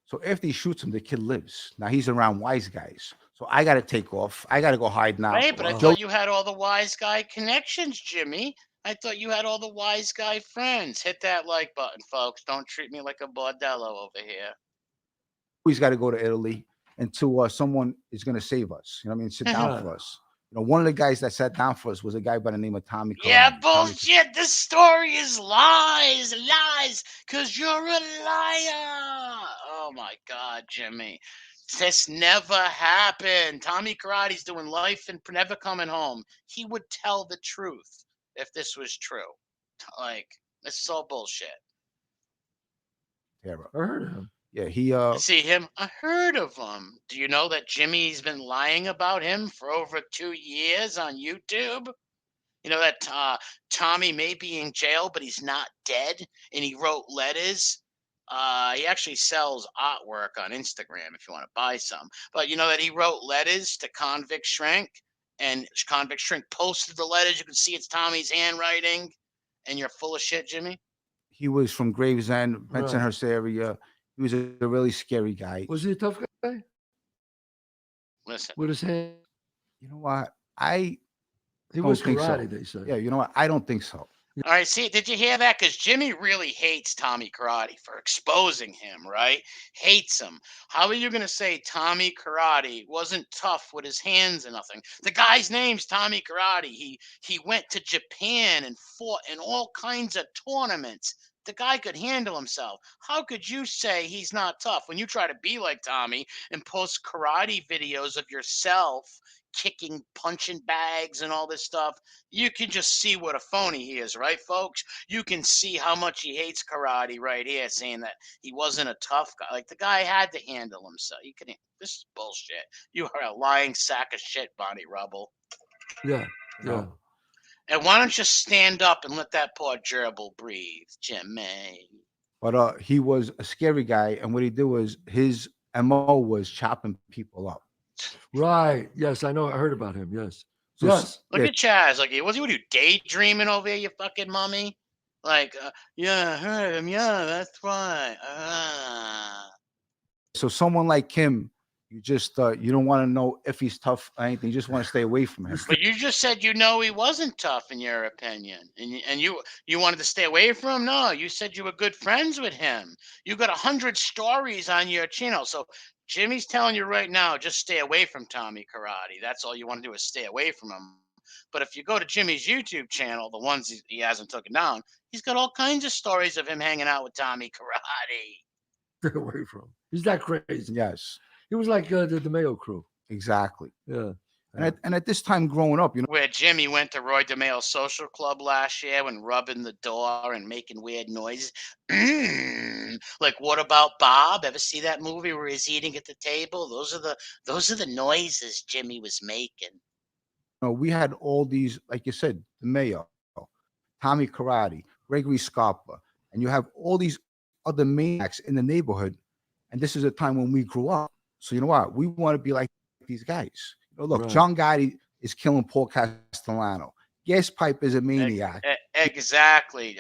So after he shoots him, the kid lives. Now he's around wise guys. So I got to take off. I got to go hide now. Hey, but I thought you had all the wise guy connections, Jimmy. I thought you had all the wise guy friends. Hit that like button, folks. Don't treat me like a bordello over here. He's got to go to Italy until someone is going to save us. You know what I mean? Sit down for us. You know, one of the guys that sat down for us was a guy by the name of Tommy. Yeah, bullshit. This story is lies, because you're a liar. Oh, my God, Jimmy. This never happened. Tommy Karate's doing life and never coming home. He would tell the truth if this was true. Like, this is all bullshit. Yeah, I heard of him. Yeah, he see him. I heard of him. Do you know that Jimmy's been lying about him for over 2 years on YouTube? You know that Tommy may be in jail, but he's not dead, and he wrote letters. He actually sells artwork on Instagram if you want to buy some. But you know that he wrote letters to Convict Shrink, and Convict Shrink posted the letters. You can see it's Tommy's handwriting, and you're full of shit, Jimmy. He was from Gravesend, Bensonhurst area. He was a really scary guy. Was he a tough guy? Listen. With his hand? You know what? He was think karate, so. they say. Yeah, you know what? I don't think so. All right, see, did you hear that? Because Jimmy really hates Tommy Karate for exposing him, right? Hates him. How are you going to say Tommy Karate wasn't tough with his hands and nothing? The guy's name's Tommy Karate. He went to Japan and fought in all kinds of tournaments. The guy could handle himself. How could you say he's not tough when you try to be like Tommy and post karate videos of yourself kicking punching bags and all this stuff? You can just see what a phony he is, right, folks? You can see how much he hates karate right here, saying that he wasn't a tough guy. Like, the guy had to handle himself. You can. This is bullshit. You are a lying sack of shit, Bonnie Rubble. Yeah, yeah. And why don't you stand up and let that poor gerbil breathe, Jimmy? But he was a scary guy, and what he did was his MO was chopping people up. Right. Yes, I know. I heard about him. Yes. So, yes. Look at Chazz. Like, was he? What are you daydreaming over here, you fucking mummy? Like, yeah, I heard him. Yeah, that's right. So someone like him, you just you don't want to know if he's tough or anything. You just want to stay away from him. But you just said you know he wasn't tough in your opinion, and you wanted to stay away from him. No, you said you were good friends with him. You got 100 stories on your channel. So Jimmy's telling you right now, just stay away from Tommy Karate. That's all you want to do is stay away from him. But if you go to Jimmy's YouTube channel, the ones he hasn't taken down, he's got all kinds of stories of him hanging out with Tommy Karate. Stay away from him. He's that crazy. Yes. He was like the Mayo crew. Exactly. Yeah. And at this time growing up, you know, where Jimmy went to Roy DeMayo's social club last year and rubbing the door and making weird noises. Like, what about Bob? Ever see that movie where he's eating at the table? Those are the noises Jimmy was making. We had all these, like you said, the Mayo, Tommy Karate, Gregory Scarpa, and you have all these other maniacs in the neighborhood. And this is a time when we grew up. So you know what? We want to be like these guys. You know, look, Right. John Gotti is killing Paul Castellano. Gas Pipe is a maniac. Exactly.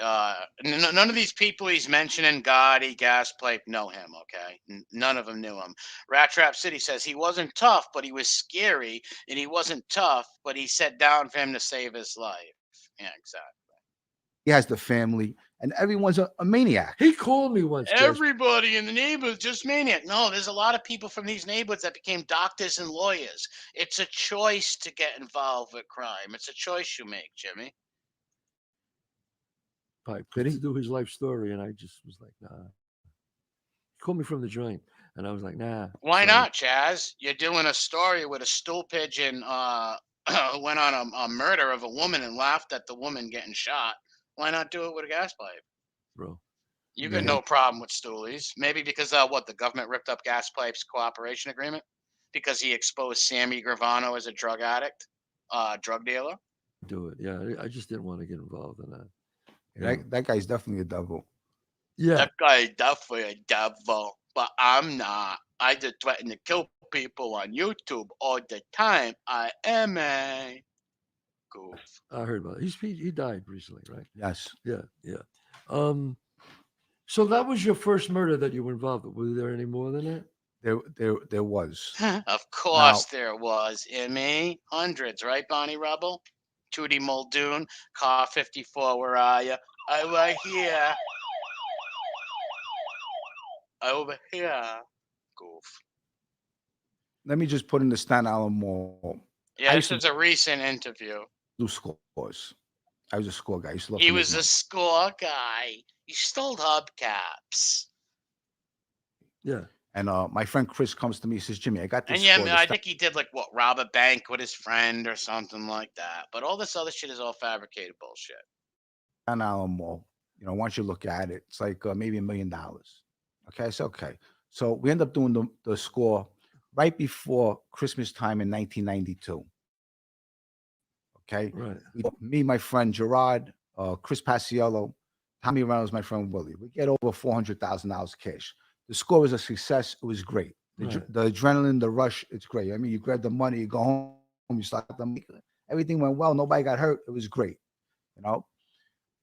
None of these people he's mentioning, Gotti, Gas Pipe, know him, okay? None of them knew him. Rat Trap City says he wasn't tough, but he was scary, and he wasn't tough, but he sat down for him to save his life. Yeah, exactly. He has the family, and everyone's a maniac. He called me once. Jess. Everybody in the neighborhood just maniac. No, there's a lot of people from these neighborhoods that became doctors and lawyers. It's a choice to get involved with crime. It's a choice you make, Jimmy. Pipe to do his life story, and I just was like, nah. He called me from the joint, and I was like, nah. Why sorry. not, Chazz? You're doing a story with a stool pigeon went on a murder of a woman and laughed at the woman getting shot. Why not do it with a gas pipe? Bro. You got no problem with stoolies. Maybe because the government ripped up Gas Pipe's cooperation agreement because he exposed Sammy Gravano as a drug addict, drug dealer. Do it. Yeah, I just didn't want to get involved in that. That guy's definitely a devil. Yeah. That guy is definitely a devil, but I'm not. I just threaten to kill people on YouTube all the time. I am a goof. I heard about it. He died recently, right? Yes. Yeah, yeah. So that was your first murder that you were involved with. Was there any more than that? There was. Of course there was, Emmy. Hundreds, right, Bonnie Rubble? Tootie Muldoon, Car 54, where are you? I'm right here. Over here. Goof. Let me just put in the Staten Island Mall. Yeah, this is a recent interview. Do scores. I was a score guy. He was a score guy. He stole hubcaps. Yeah. And my friend Chris comes to me and says, Jimmy, I got this. And yeah, I think he did rob a bank with his friend or something like that. But all this other shit is all fabricated bullshit. Staten Island Mall. Once you look at it, it's like maybe $1 million. Okay, so okay. So we end up doing the score right before Christmas time in 1992. Okay. Right. Me, my friend Gerard, Chris Paciello, Tommy Reynolds, my friend Willie. We get over $400,000 cash. The score was a success. It was great. The adrenaline, the rush, it's great. I mean, you grab the money, you go home, you start the money. Everything went well. Nobody got hurt. It was great.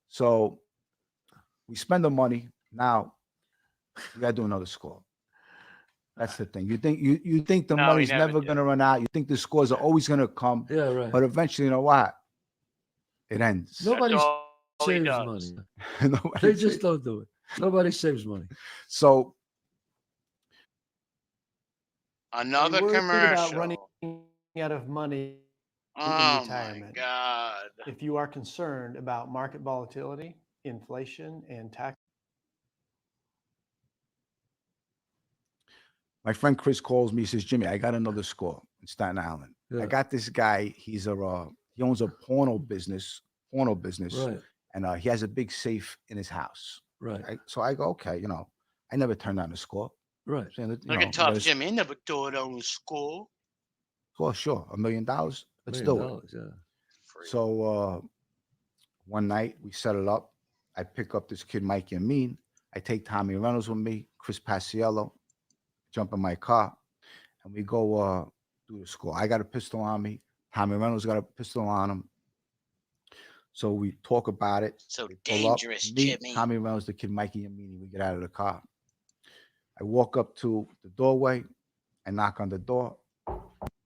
So we spend the money. Now we got to do another score. That's the thing. You think the No, he money's never never did. going to run out. You think the scores are always going to come. Yeah, right. But eventually, you know what? It ends. Nobody all he saves does. money. Nobody They saves- just don't do it. Nobody saves money. So Another worried about commercial. running out of money in Oh my retirement. God. If you are concerned about market volatility, inflation, and tax. my friend Chris calls me. He says, "Jimmy, I got another score in Staten Island. Yeah. I got this guy. He owns a porno business, Right. and he has a big safe in his house. Right. So I go, okay, I never turned down a score. Right. Saying that, Look at tough Jimmy. I never thought on school. Well, sure, $1 million. Let's $1 do million, it. yeah. So one night we set it up. I pick up this kid, Mikey Amin. I take Tommy Reynolds with me, Chris Paciello, jump in my car, and we go do the score. I got a pistol on me. Tommy Reynolds got a pistol on him. So we talk about it. So They pull up, dangerous, me, Jimmy. Tommy Reynolds, the kid Mikey Amini. We get out of the car. I walk up to the doorway. I knock on the door.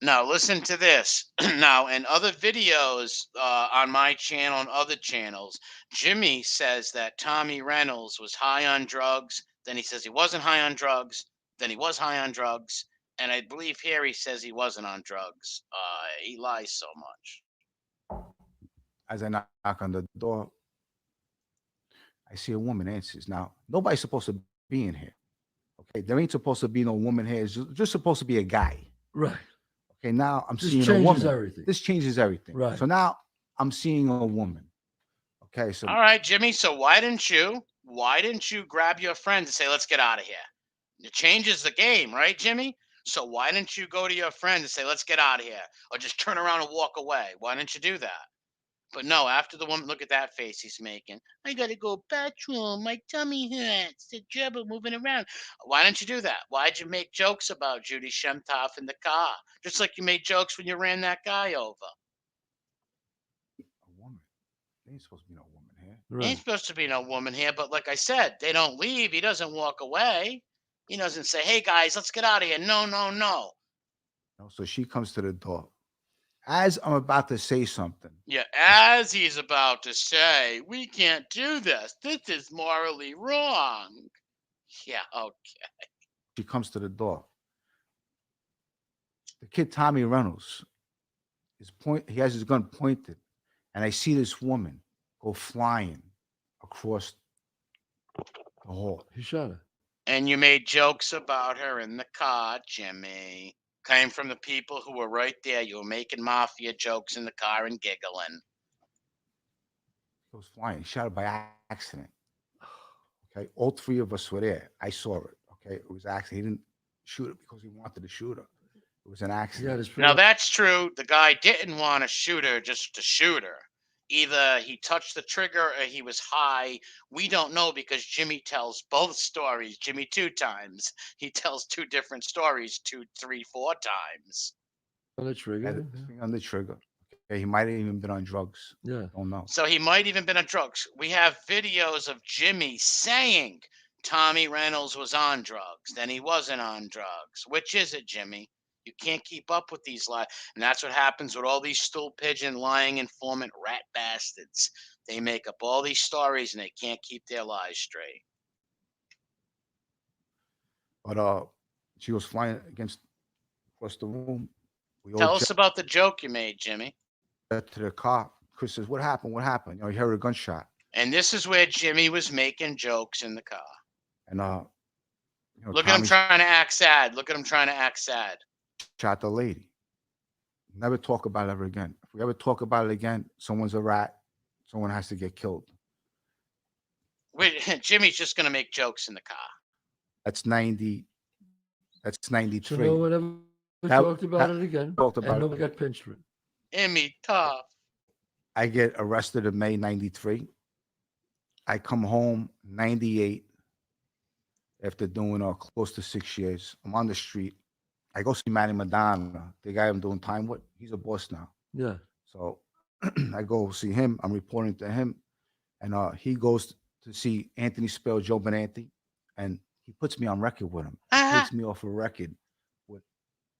Now listen to this. Now in other videos on my channel and other channels, Jimmy says that Tommy Reynolds was high on drugs. Then he says he wasn't high on drugs. Then he was high on drugs. And I believe here he says he wasn't on drugs. He lies so much. As I knock on the door, I see a woman answers. Now, nobody's supposed to be in here. Okay, there ain't supposed to be no woman here. It's just supposed to be a guy. Right. Okay, now I'm This seeing a changes woman. everything. This changes everything. Right. So now I'm seeing a woman. Okay, so All right, Jimmy. So why didn't you grab your friends and say, let's get out of here? It changes the game, right, Jimmy? So why didn't you go to your friends and say, let's get out of here? Or just turn around and walk away? Why didn't you do that? But no, after the woman, look at that face he's making. I gotta go bathroom. My tummy hurts. The trouble moving around. Why didn't you do that? Why'd you make jokes about Judy Shemtoff in the car? Just like you made jokes when you ran that guy over. a woman. There ain't supposed to be no woman here. There ain't supposed to be no woman here, but like I said, they don't leave. He doesn't walk away. He doesn't say, hey guys, let's get out of here. No, no, no. So she comes to the door. As I'm about to say something, Yeah, as he's about to say, we can't do this. This is morally wrong. Yeah, okay. she comes to the door. The kid Tommy Reynolds he has his gun pointed, and I see this woman go flying across the hall. He shot her. And you made jokes about her in the car, Jimmy. Came from the people who were right there. You were making mafia jokes in the car and giggling. He goes flying. He shot her by accident. Okay, all three of us were there. I saw it. Okay, it was accident. He didn't shoot her because he wanted to shoot her. It was an accident. Now that's true. The guy didn't want to shoot her just to shoot her. Either he touched the trigger or he was high. We don't know because Jimmy tells both stories. Jimmy 2 times. He tells 2 different stories 2, 3, 4 times. On the trigger. On the trigger. Okay, he might have even been on drugs. Yeah. Don't know. So he might even been on drugs. We have videos of Jimmy saying Tommy Reynolds was on drugs. Then he wasn't on drugs. Which is it, Jimmy? You can't keep up with these lies. And that's what happens with all these stool pigeon, lying informant, rat bastards. They make up all these stories and they can't keep their lies straight. But she was flying across the room. We Tell all us about the joke you made, Jimmy. jet to the car. Chris says, "What happened? What happened?" You heard a gunshot. And this is where Jimmy was making jokes in the car. And Look at him trying to act sad. Look at him trying to act sad. Shot the lady. Never talk about it ever again. If we ever talk about it again, someone's a rat. Someone has to get killed. Wait, Jimmy's just going to make jokes in the car. That's 90. That's 93. So no one ever talked about it again. Talked about and it. nobody got pinched for it. Emmy tough. I get arrested in May 93. I come home 98 after doing close to 6 years. I'm on the street. I go see Manny Madonna, the guy I'm doing time with. He's a boss now. Yeah. So I go see him. I'm reporting to him. And he goes to see Anthony Spell, Joe Benanti, and he puts me on record with him. He takes me off a record with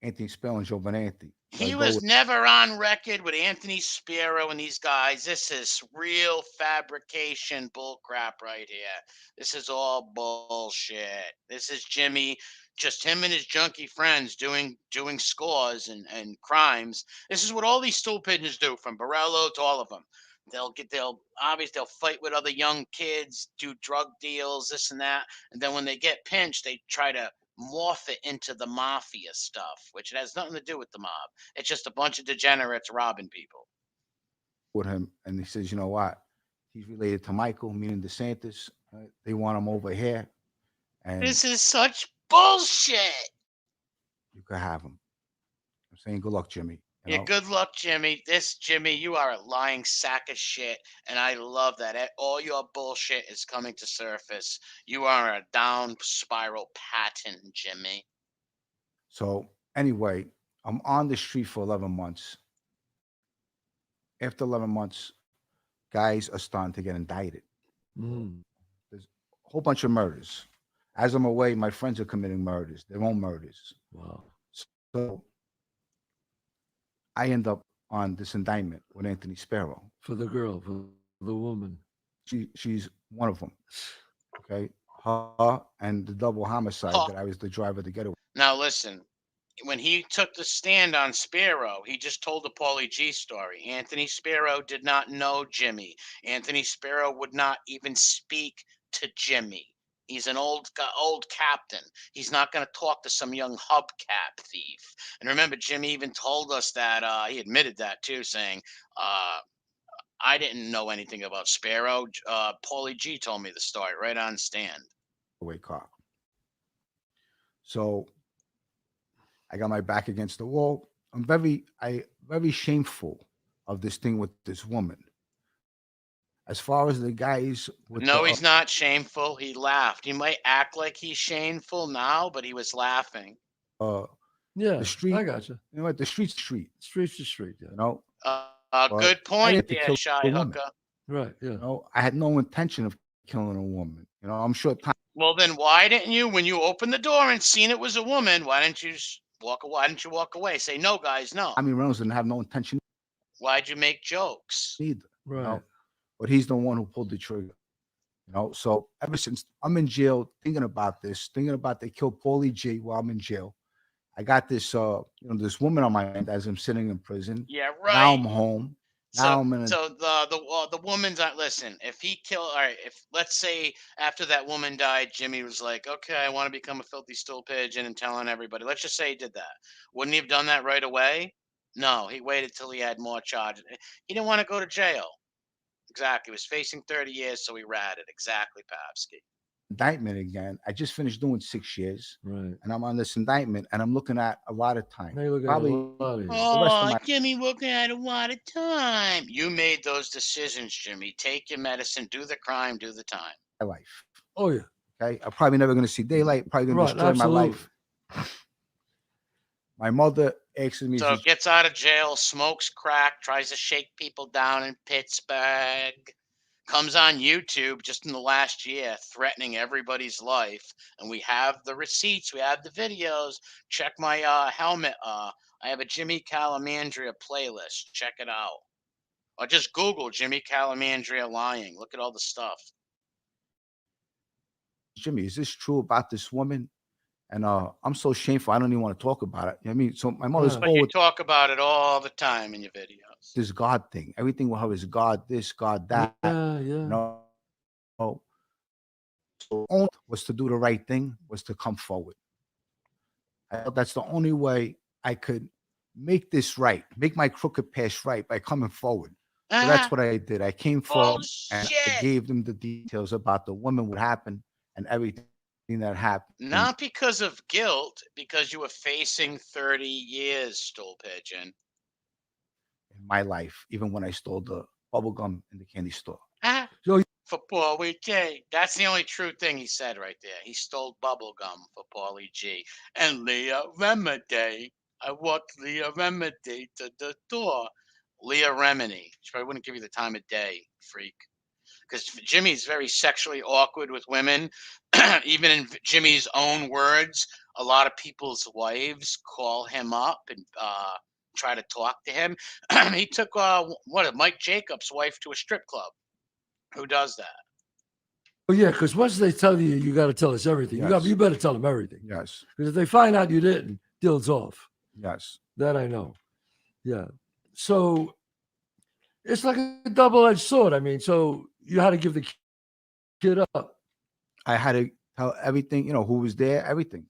Anthony Spero and Joe Benintendi. So he was never on record with Anthony Spero and these guys. This is real fabrication bullcrap right here. This is all bullshit. This is Jimmy, just him and his junkie friends doing scores and crimes. This is what all these stool pigeons do, from Borello to all of them. They'll fight with other young kids, do drug deals, this and that, and then when they get pinched, they try to morph it into the mafia stuff, which it has nothing to do with the mob. It's just a bunch of degenerates robbing people. With him, and he says, you know what? He's related to Michael, meaning DeSantis. They want him over here. And this is such bullshit. You could have him. I'm saying good luck, Jimmy. Yeah, good luck, Jimmy. Jimmy, you are a lying sack of shit, and I love that. All your bullshit is coming to surface. You are a down spiral pattern, Jimmy. So anyway, I'm on the street for 11 months. After 11 months, guys are starting to get indicted. There's a whole bunch of murders. As I'm away, my friends are committing murders, their own murders. Wow. So I end up on this indictment with Anthony Spero. For the girl, for the woman. She's one of them. Okay. Her and the double homicide that I was the driver to get away. Now listen, when he took the stand on Spero, he just told the Paulie G story. Anthony Spero did not know Jimmy. Anthony Spero would not even speak to Jimmy. He's an old captain. He's not going to talk to some young hubcap thief. And remember, Jimmy even told us that he admitted that too, saying, I didn't know anything about Spero. Paulie G told me the story right on stand. Away car. So I got my back against the wall. I'm very shameful of this thing with this woman. As far as the guys with he's not shameful. He laughed. He might act like he's shameful now, but he was laughing. Yeah, the street. I got you. You know what? The street's street. Street's the street. Yeah. You know. Good point there, Shy Hooker. Right. Yeah. You know, I had no intention of killing a woman. You know, I'm sure. Well, then why didn't you, when you opened the door and seen it was a woman, why didn't you walk away? Why didn't you walk away? Say, no, guys, no. I mean, Reynolds didn't have no intention. Why'd you make jokes? Either. Right. You know? But he's the one who pulled the trigger. You know, so ever since I'm in jail, thinking about they killed Paulie G while I'm in jail. I got this, this woman on my mind as I'm sitting in prison. Yeah, right. Now I'm home. So the woman's not, listen, if he killed, all right, if let's say after that woman died, Jimmy was like, okay, I want to become a filthy stool pigeon and telling everybody. Let's just say he did that. Wouldn't he have done that right away? No, he waited till he had more charges. He didn't want to go to jail. Exactly. He was facing 30 years, so he ratted. Exactly, Papsky. Indictment again. I just finished doing 6 years. Right. And I'm on this indictment, and I'm looking at a lot of time. Now you're looking Probably at a lot of Oh, Jimmy, looking at a lot of time. You made those decisions, Jimmy. Take your medicine, do the crime, do the time. My life. Oh, yeah. Okay. I'm probably never going to see daylight. Probably going to destroy absolutely. my life. My mother asks me. So gets out of jail, smokes crack, tries to shake people down in Pittsburgh. Comes on YouTube just in the last year, threatening everybody's life. And we have the receipts. We have the videos. Check my helmet. I have a Jimmy Calandra playlist. Check it out. Or just Google Jimmy Calandra lying. Look at all the stuff. Jimmy, is this true about this woman? And I'm so shameful. I don't even want to talk about it. You know what I mean, so my mother's But you talk about it all the time in your videos. This God thing. Everything with her is God this, God that. Yeah. You know? So only was to do the right thing, was to come forward. I felt that's the only way I could make this right, make my crooked past right by coming forward. So that's what I did. I came forward and I gave them the details about the woman, what happened, and everything that happened. Not because of guilt, because you were facing 30 years, stool pigeon. In my life, even when I stole the bubble gum in the candy store. So for Paulie G. That's the only true thing he said right there. He stole bubble gum for Paulie G. And Leah Remedy. I walked Leah Remedy to the door. Leah Remini. She probably wouldn't give you the time of day, freak. because Jimmy's very sexually awkward with women. Even in Jimmy's own words, a lot of people's wives call him up and try to talk to him. He took Mike Jacobs' wife to a strip club. Who does that? Oh yeah, because once they tell you, you got to tell us everything. Yes. You better tell them everything. Yes. Because if they find out you didn't, deal's off. Yes. That I know. Yeah. So it's like a double-edged sword. I mean, so you had to give the kid up. I had to tell everything, who was there, everything.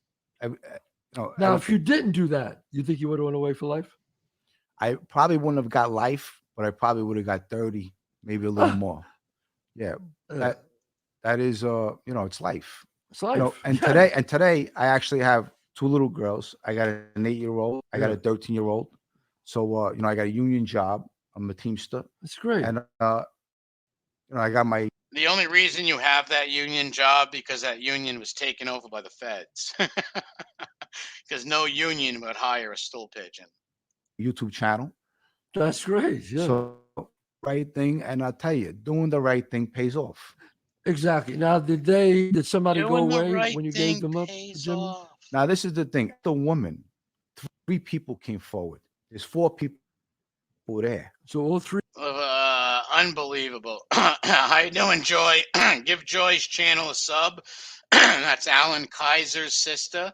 Now, if you didn't do that, you think you would have went away for life? I probably wouldn't have got life, but I probably would have got 30, maybe a little more. Yeah. That is it's life. It's life. And today I actually have 2 little girls. I got an 8-year-old, I got a 13-year-old. So I got a union job. I'm a Teamster. That's great. And I got my. The only reason you have that union job because that union was taken over by the feds. Because no union would hire a stool pigeon. YouTube channel. That's great. Yeah. So right thing, and I'll tell you, doing the right thing pays off. Exactly. Now, did somebody go away when you gave them up, Jimmy? Now, this is the thing. The woman, 3 people came forward. There's 4 people there. So all 3. Unbelievable. How you doing, Joy? Give Joy's channel a sub. That's Alan Kaiser's sister.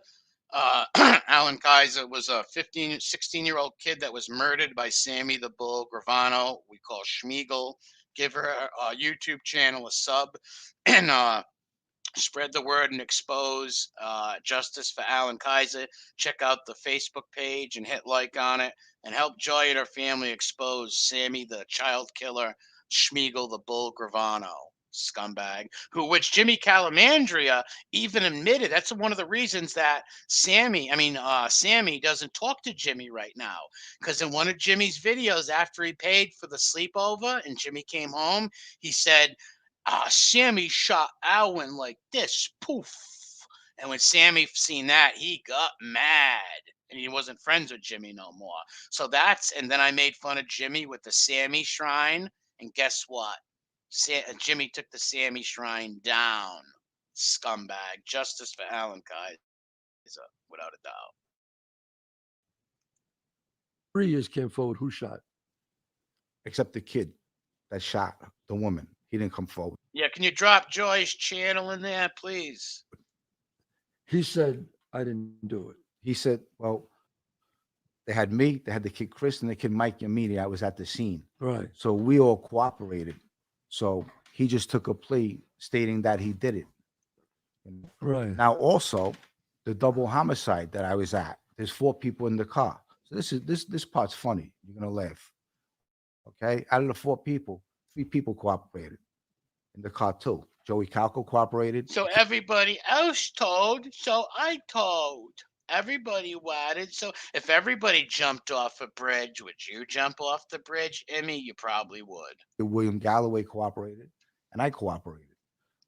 Alan Kaiser was a 16-year-old kid that was murdered by Sammy the Bull Gravano, we call Schmiegel. Give her a YouTube channel a sub and spread the word and expose justice for Alan Kaiser. Check out the Facebook page and hit like on it and help Joy and her family expose Sammy the child killer, Schmiegel the Bull Gravano scumbag, which Jimmy Calandra even admitted. That's one of the reasons that Sammy doesn't talk to Jimmy right now, because in one of Jimmy's videos after he paid for the sleepover and Jimmy came home, he said, Sammy shot Alwyn like this, poof. And when Sammy seen that, he got mad and he wasn't friends with Jimmy no more. So and then I made fun of Jimmy with the Sammy shrine, and guess what? Jimmy took the Sammy shrine down. Scumbag. Justice for Alan Kaiser, without a doubt. 3 years came forward. Who shot? Except the kid that shot the woman. He didn't come forward. Yeah, can you drop Joy's channel in there, please? He said, I didn't do it. He said, well, they had me, they had the kid Chris, and the kid Mike Yamini. I was at the scene. Right. So we all cooperated. So he just took a plea stating that he did it. Right. Now, also, the double homicide that I was at, there's 4 people in the car. So this part's funny. You're gonna laugh. Okay? Out of the 4 people, 3 people cooperated in the car too. Joey Calco cooperated. So everybody else told, so I told. Everybody wanted. So if everybody jumped off a bridge, would you jump off the bridge, Emmy? You probably would. William Galloway cooperated, and I cooperated.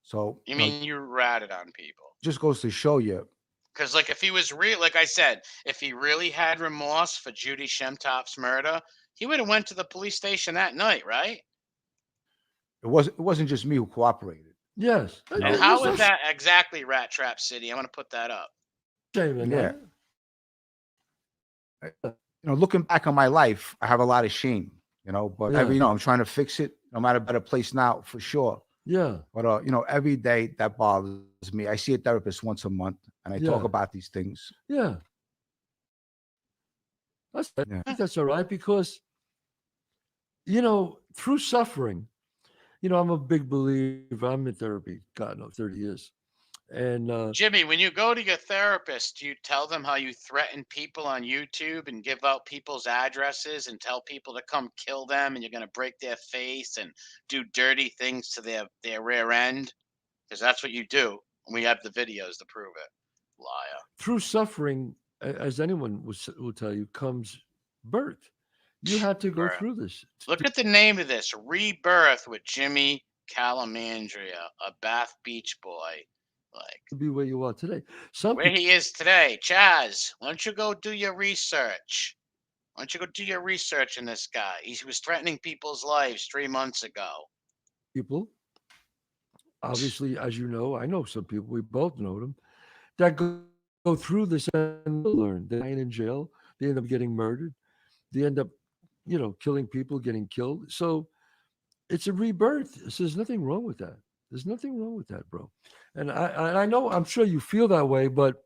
So you mean you ratted on people? Just goes to show you. Because like if he was real, like I said, if he really had remorse for Judy Shemtop's murder, he would have went to the police station that night, right? It wasn't just me who cooperated. Yes. And how is that exactly, Rat Trap City? I want to put that up. Yeah. Looking back on my life, I have a lot of shame, but I'm trying to fix it. I'm at a better place now for sure. Yeah. But every day that bothers me. I see a therapist once a month and I talk about these things. Yeah. I think that's all right because, through suffering, I'm a big believer. I'm in therapy, God knows, 30 years. And Jimmy, when you go to your therapist, do you tell them how you threaten people on YouTube and give out people's addresses and tell people to come kill them and you're going to break their face and do dirty things to their rear end? Because that's what you do. And we have the videos to prove it. Liar. Through suffering, as anyone will tell you, comes birth. You had to go through this. Look at the name of this. Rebirth with Jimmy Calandra, a Bath Beach boy. To be where you are today. Where he is today. Chazz, why don't you go do your research? Why don't you go do your research in this guy? He was threatening people's lives 3 months ago. People? obviously, as you know, I know some people, we both know them, that go through this and learn. They die in jail. They end up getting murdered. They end up, killing people, getting killed. So it's a rebirth. So there's nothing wrong with that. There's nothing wrong with that, bro. And I know, I'm sure you feel that way, but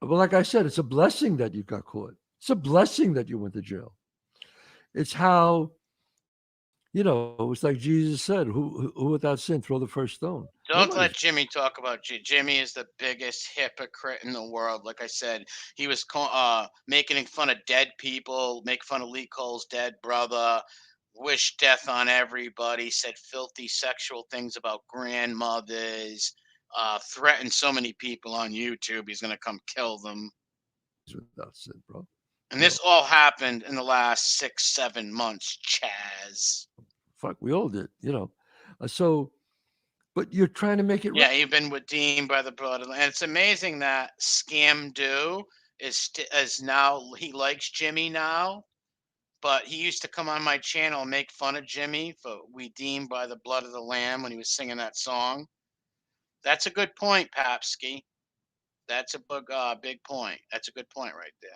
like I said, it's a blessing that you got caught. It's a blessing that you went to jail. It's how, it's like Jesus said, who without sin throw the first stone. Don't let Jimmy talk about Jimmy is the biggest hypocrite in the world. Like I said, he was making fun of dead people, make fun of Lee Cole's dead brother, wish death on everybody, said filthy sexual things about grandmothers, threatened so many people on YouTube he's going to come kill them. Without sin, bro. And this all happened in the last 6-7 months, Chazz. Fuck, we all did, So, but you're trying to make it right. You've been redeemed by the blood of the Lamb. And it's amazing that Scam Do is now, he likes Jimmy now, but he used to come on my channel and make fun of Jimmy for redeemed by the blood of the Lamb when he was singing that song. That's a good point, Papsky. That's a big point. That's a good point right there.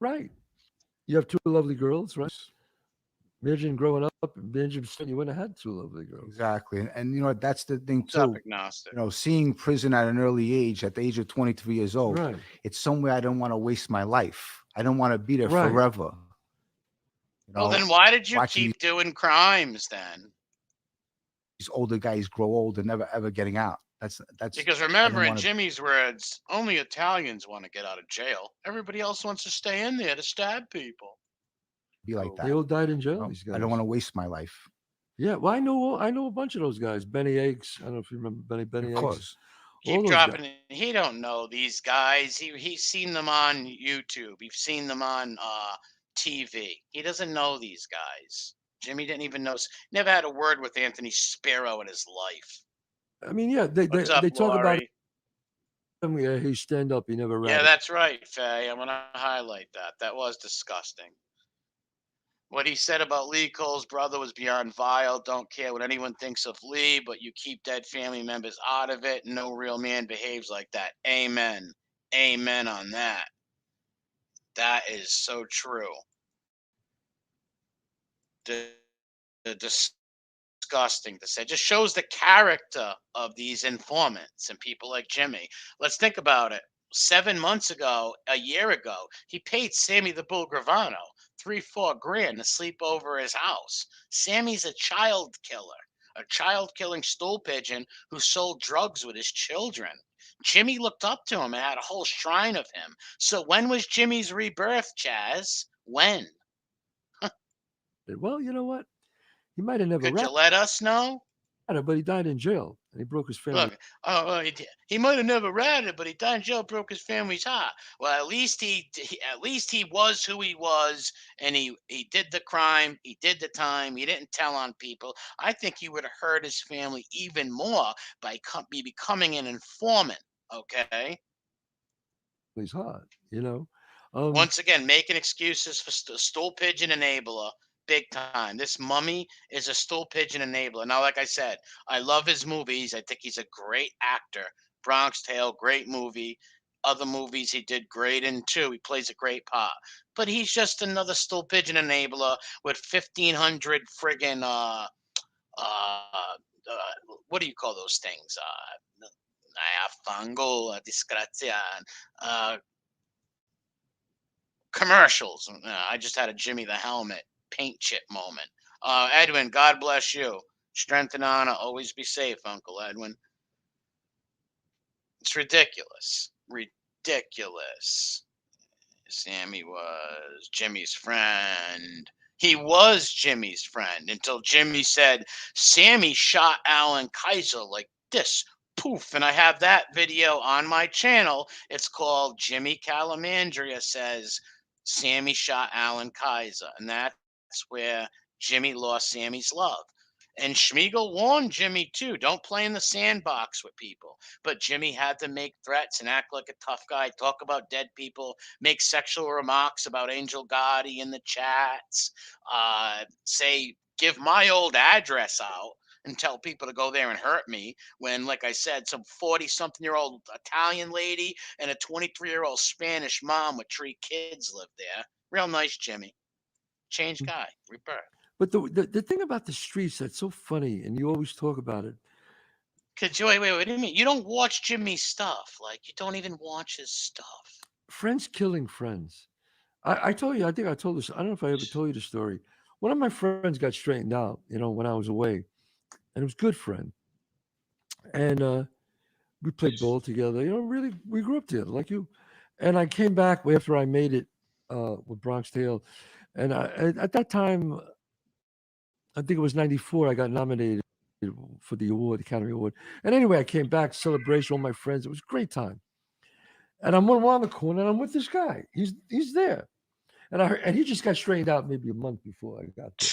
Right. You have two lovely girls, right? Imagine growing up, imagine you wouldn't have had two lovely girls. Exactly. And that's the thing too. Seeing prison at an early age, at the age of 23 years old, right. It's somewhere I don't want to waste my life. I don't want to be there forever. Well, then why did you keep doing crimes then? These older guys grow old and never ever getting out. That's because remember, in Jimmy's words, only Italians want to get out of jail. Everybody else wants to stay in there to stab people. Be like that. They all died in jail. These guys. I don't want to waste my life. Yeah, well, I know a bunch of those guys. Benny Eggs. I don't know if you remember Benny Eggs. Of course. Keep dropping it. He don't know these guys. He's seen them on YouTube. He's seen them on TV. He doesn't know these guys. Jimmy didn't even know. Never had a word with Anthony Spiro in his life. I mean, yeah, they talk about him. Yeah, he stand up. He never ran. Yeah, that's right, Faye. I'm gonna highlight that. That was disgusting. What he said about Lee Cole's brother was beyond vile. Don't care what anyone thinks of Lee, but you keep dead family members out of it. No real man behaves like that. Amen. Amen on that. That is so true. Disgusting to say. Just shows the character of these informants and people like Jimmy. Let's think about it. 7 months ago, a year ago, he paid Sammy the Bull Gravano $3-4 grand to sleep over his house. Sammy's a child killer, a child-killing stool pigeon who sold drugs with his children. Jimmy looked up to him and had a whole shrine of him. So when was Jimmy's rebirth, Chazz? When? Well, you know what? He might have never. Could you let us know? But he died in jail and he broke his family. Look, he might have never ratted, but he died in jail, broke his family's heart. Well, at least he was who he was, and he did the crime, he did the time, he didn't tell on people. I think he would have hurt his family even more by becoming an informant. Okay. He's hot, Once again, making excuses for stool pigeon enabler. Big time. This mummy is a stool pigeon enabler. Now, like I said, I love his movies. I think he's a great actor. Bronx Tale, great movie. Other movies he did great in too. He plays a great part. But he's just another stool pigeon enabler with 1,500 friggin' what do you call those things? Fango, disgrazia, commercials. I just had a Jimmy the Helmet paint chip moment. Edwin, God bless you. Strength and honor. Always be safe, Uncle Edwin. It's ridiculous. Ridiculous. Sammy was Jimmy's friend. He was Jimmy's friend until Jimmy said, Sammy shot Alan Kaiser like this. Poof. And I have that video on my channel. It's called Jimmy Calandra Says Sammy shot Alan Kaiser. And that's where Jimmy lost Sammy's love. And Schmiegel warned Jimmy too, don't play in the sandbox with people. But Jimmy had to make threats and act like a tough guy, talk about dead people, make sexual remarks about Angel Gotti in the chats, say, give my old address out and tell people to go there and hurt me when, like I said, some 40-something-year-old Italian lady and a 23-year-old Spanish mom with 3 kids lived there. Real nice, Jimmy. Changed guy. Rebirth. But the thing about the streets that's so funny, and you always talk about it. Cause wait, what do you mean? You don't watch Jimmy's stuff. Like, you don't even watch his stuff. Friends killing friends. I told you, I think I told this. I don't know if I ever told you the story. One of my friends got straightened out, when I was away. And it was a good friend. And we played ball together. Really, we grew up together, like you. And I came back after I made it with Bronx Tale. And at that time, I think it was 94, I got nominated for the award, the Academy Award. And anyway, I came back, celebration, all my friends. It was a great time. And I'm around the corner, and I'm with this guy. He's there. And he just got straightened out maybe a month before I got there.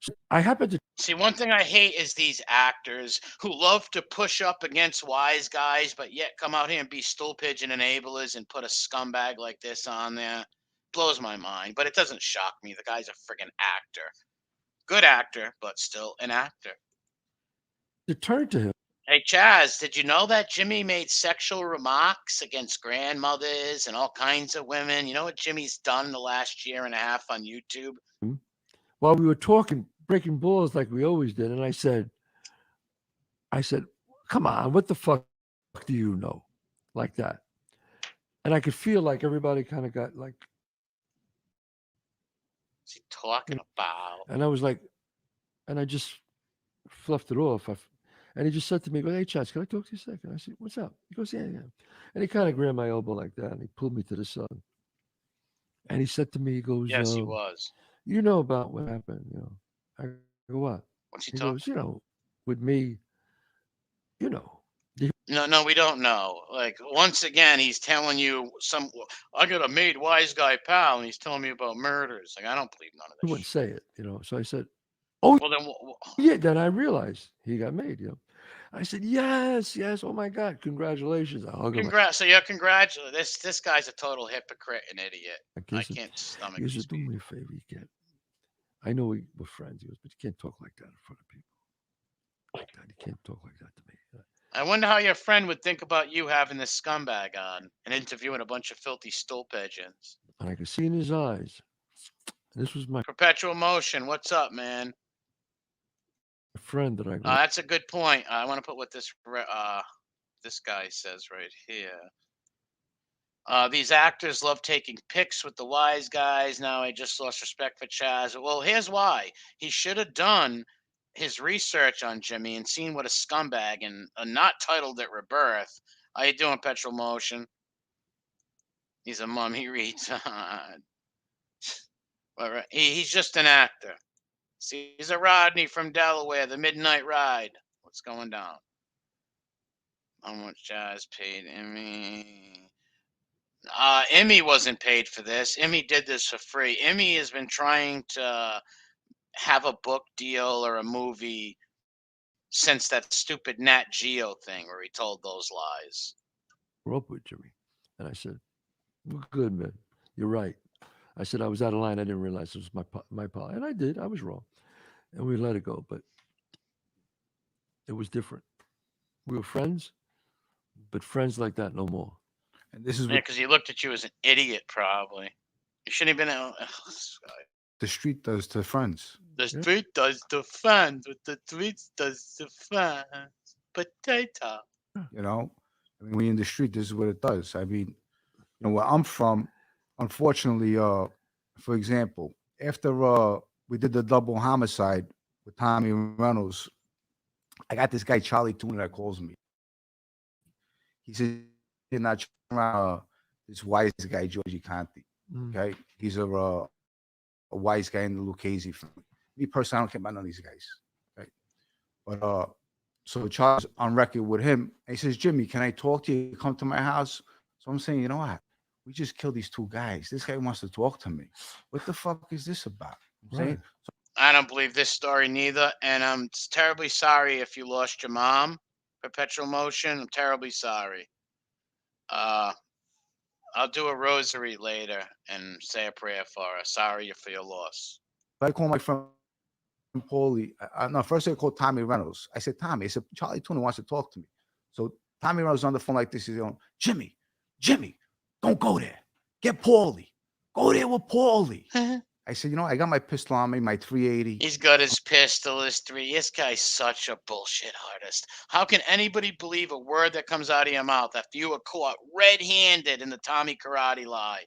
So I happened to see, one thing I hate is these actors who love to push up against wise guys, but yet come out here and be stool pigeon enablers and put a scumbag like this on there. Blows my mind, but it doesn't shock me. The guy's a friggin' actor. Good actor, but still an actor. To turn to him. Hey, Chazz, did you know that Jimmy made sexual remarks against grandmothers and all kinds of women? You know what Jimmy's done in the last year and a half on YouTube? While we were talking, breaking balls like we always did, and I said, come on, what the fuck do you know? Like that. And I could feel like everybody kind of got like, what's he talking about? And I was like, and I just fluffed it off. And he just said to me, "Hey, Chazz, can I talk to you a second?" I said, "What's up?" He goes, "Yeah." And he kind of grabbed my elbow like that, and he pulled me to the side. And he said to me, he goes, yes, he was. You know about what happened, I go, what? What's he talking? Goes, with me, No, we don't know. Like, once again, he's telling you I got a made wise guy pal, and he's telling me about murders. Like, I don't believe none of this. He wouldn't say it, So I said, "Oh, well, then, yeah." Then I realized he got made, I said, yes. Oh my God, congratulations. Congrats. So you're congratulating. This guy's a total hypocrite and idiot. I can't stomach this. Do me a favor, you can't. I know we're friends, but you can't talk like that in front of people. Like that. You can't talk like that to me. I wonder how your friend would think about you having this scumbag on and interviewing a bunch of filthy stool pigeons. And I could see in his eyes. This was my Perpetual Motion. What's up, man? Friend that I. That's a good point. I want to put what this guy says right here. These actors love taking pics with the wise guys. Now I just lost respect for Chazz. Well, here's why. He should have done his research on Jimmy and seen what a scumbag and not titled it Rebirth. How you doing, Petrol Motion? He's a mum. He reads. He's just an actor. See, he's a Rodney from Delaware, the Midnight Ride. What's going down? How much Chazz paid Emmy? Emmy wasn't paid for this. Emmy did this for free. Emmy has been trying to have a book deal or a movie since that stupid Nat Geo thing where he told those lies. Grew up with Jimmy, and I said, "Well, good, man. You're right." I said I was out of line. I didn't realize it was my part, and I did. I was wrong, and we let it go. But it was different. We were friends, but friends like that no more. And this is because he looked at you as an idiot, probably. You shouldn't have been out. The street does to friends. The street does to friends. What the street does to friends. Potato. When you're in the street, this is what it does. I mean, where I'm from, unfortunately, for example, after we did the double homicide with Tommy Reynolds, I got this guy, Charlie Tuna, that calls me. He said, "You're not around this wise guy, Georgie Conti. Okay? He's a wise guy in the Lucchese family. Me personally, I don't care about none of these guys. Okay? But so Charles on record with him, and he says, "Jimmy, can I talk to you? Come to my house?" So I'm saying, you know what? We just killed these 2 guys. This guy wants to talk to me. What the fuck is this about? I'm saying, I don't believe this story neither, and I'm terribly sorry if you lost your mom. Perpetual motion. I'm terribly sorry. I'll do a rosary later and say a prayer for her. Sorry for your loss. I call my friend Paulie. No, first I called Tommy Reynolds. I said, Tommy, I said, Charlie Tuna wants to talk to me. So Tommy Reynolds on the phone like this. He's going, Jimmy, don't go there. Get Paulie. Go there with Paulie. I said, I got my pistol on me, my 380. He's got his pistol, his three. This guy's such a bullshit artist. How can anybody believe a word that comes out of your mouth after you were caught red-handed in the Tommy Karate lie?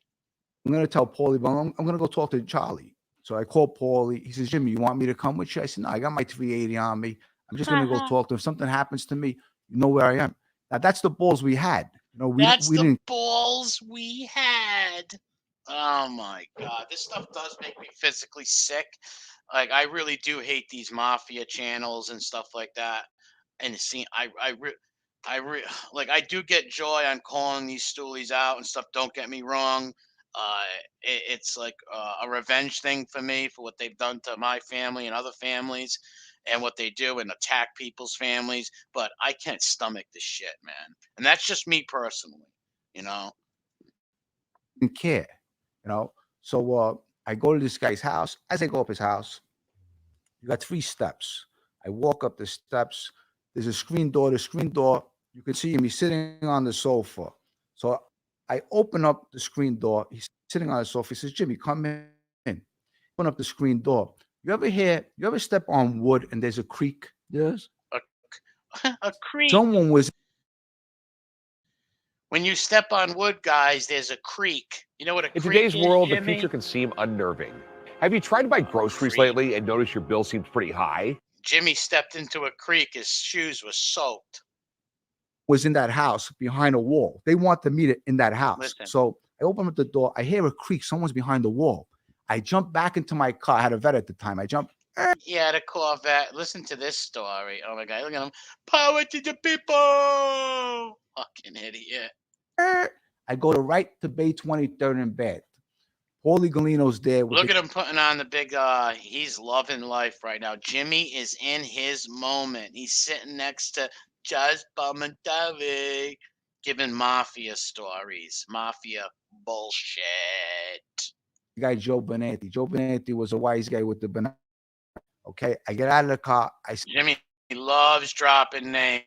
I'm going to tell Paulie, but I'm going to go talk to Charlie. So I called Paulie. He says, Jimmy, you want me to come with you? I said, no, I got my 380 on me. I'm just going to go talk to him. If something happens to me, you know where I am. Now, that's the balls we had. That's the balls we had. Oh, my God. This stuff does make me physically sick. Like, I really do hate these mafia channels and stuff like that. And see, I do get joy on calling these stoolies out and stuff. Don't get me wrong. It's like a revenge thing for me for what they've done to my family and other families and what they do and attack people's families. But I can't stomach this shit, man. And that's just me personally, Didn't care, So I go to this guy's house. As I go up his house, you got 3 steps. I walk up the steps. There's a screen door. The screen door, you can see him. He's sitting on the sofa. So I open up the screen door. He's sitting on the sofa. He says, Jimmy, come in. Open up the screen door. You ever step on wood and there's a creak? Yes. A creak. Someone was. When you step on wood, guys, there's a creak. You know what a creak is? In today's world, the Jimmy? future can seem unnerving. Have you tried to buy groceries lately and noticed your bill seems pretty high? Jimmy stepped into a creek. His shoes were soaked. Was in that house behind a wall. They want to meet it in that house. Listen. So I open up the door. I hear a creak. Someone's behind the wall. I jump back into my car. I had a vet at the time. I jump. He had a Corvette. Listen to this story. Oh my God, look at him. Power to the people. Fucking idiot. I go right to Bay 23rd in bed. Paulie Galino's there. Look at him putting on the big, he's loving life right now. Jimmy is in his moment. He's sitting next to Chazz Palminteri, giving mafia stories, mafia bullshit. The guy Joe Benanti. Joe Benanti was a wise guy with the banana. Okay, I get out of the car. Jimmy loves dropping names.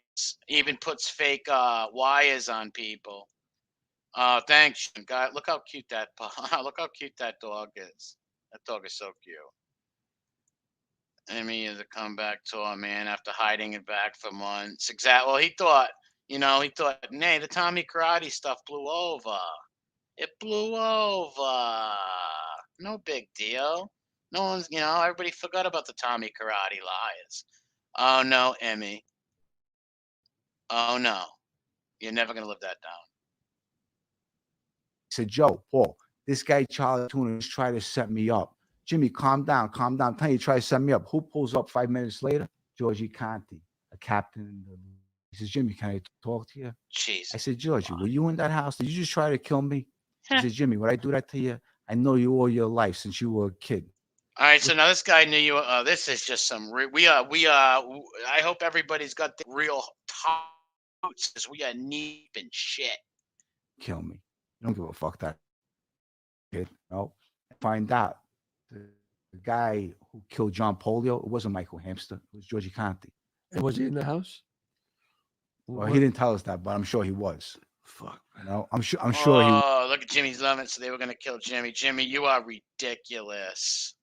Even puts fake wires on people. Thanks, God. Look how cute that dog is. That dog is so cute. Emmy is a comeback tour, man, after hiding it back for months. Exactly. Well, he thought, nay, the Tommy Karate stuff blew over. It blew over. No big deal. No one's, everybody forgot about the Tommy Karate liars. Oh, no, Emmy. Oh, no. You're never going to live that down. I said, Joe, Paul, this guy Charlie Tuna is trying to set me up. Jimmy, calm down. Tell you try to set me up. Who pulls up 5 minutes later? Georgie Conti, a captain. He says, Jimmy, can I talk to you? Jesus. I said, Georgie, were you in that house? Did you just try to kill me? He says, Jimmy, would I do that to you? I know you all your life since you were a kid. All right, so now this guy knew you. This is just some. I hope everybody's got the real totes because we are deep in shit. Kill me. You don't give a fuck that kid. No. Find out the guy who killed John Polio, it wasn't Michael Hamster. It was Georgie Conti. And was he in the house? Well, he didn't tell us that, but I'm sure he was. Fuck. I'm sure he was. Oh, look at Jimmy's loving. So they were gonna kill Jimmy. Jimmy, you are ridiculous.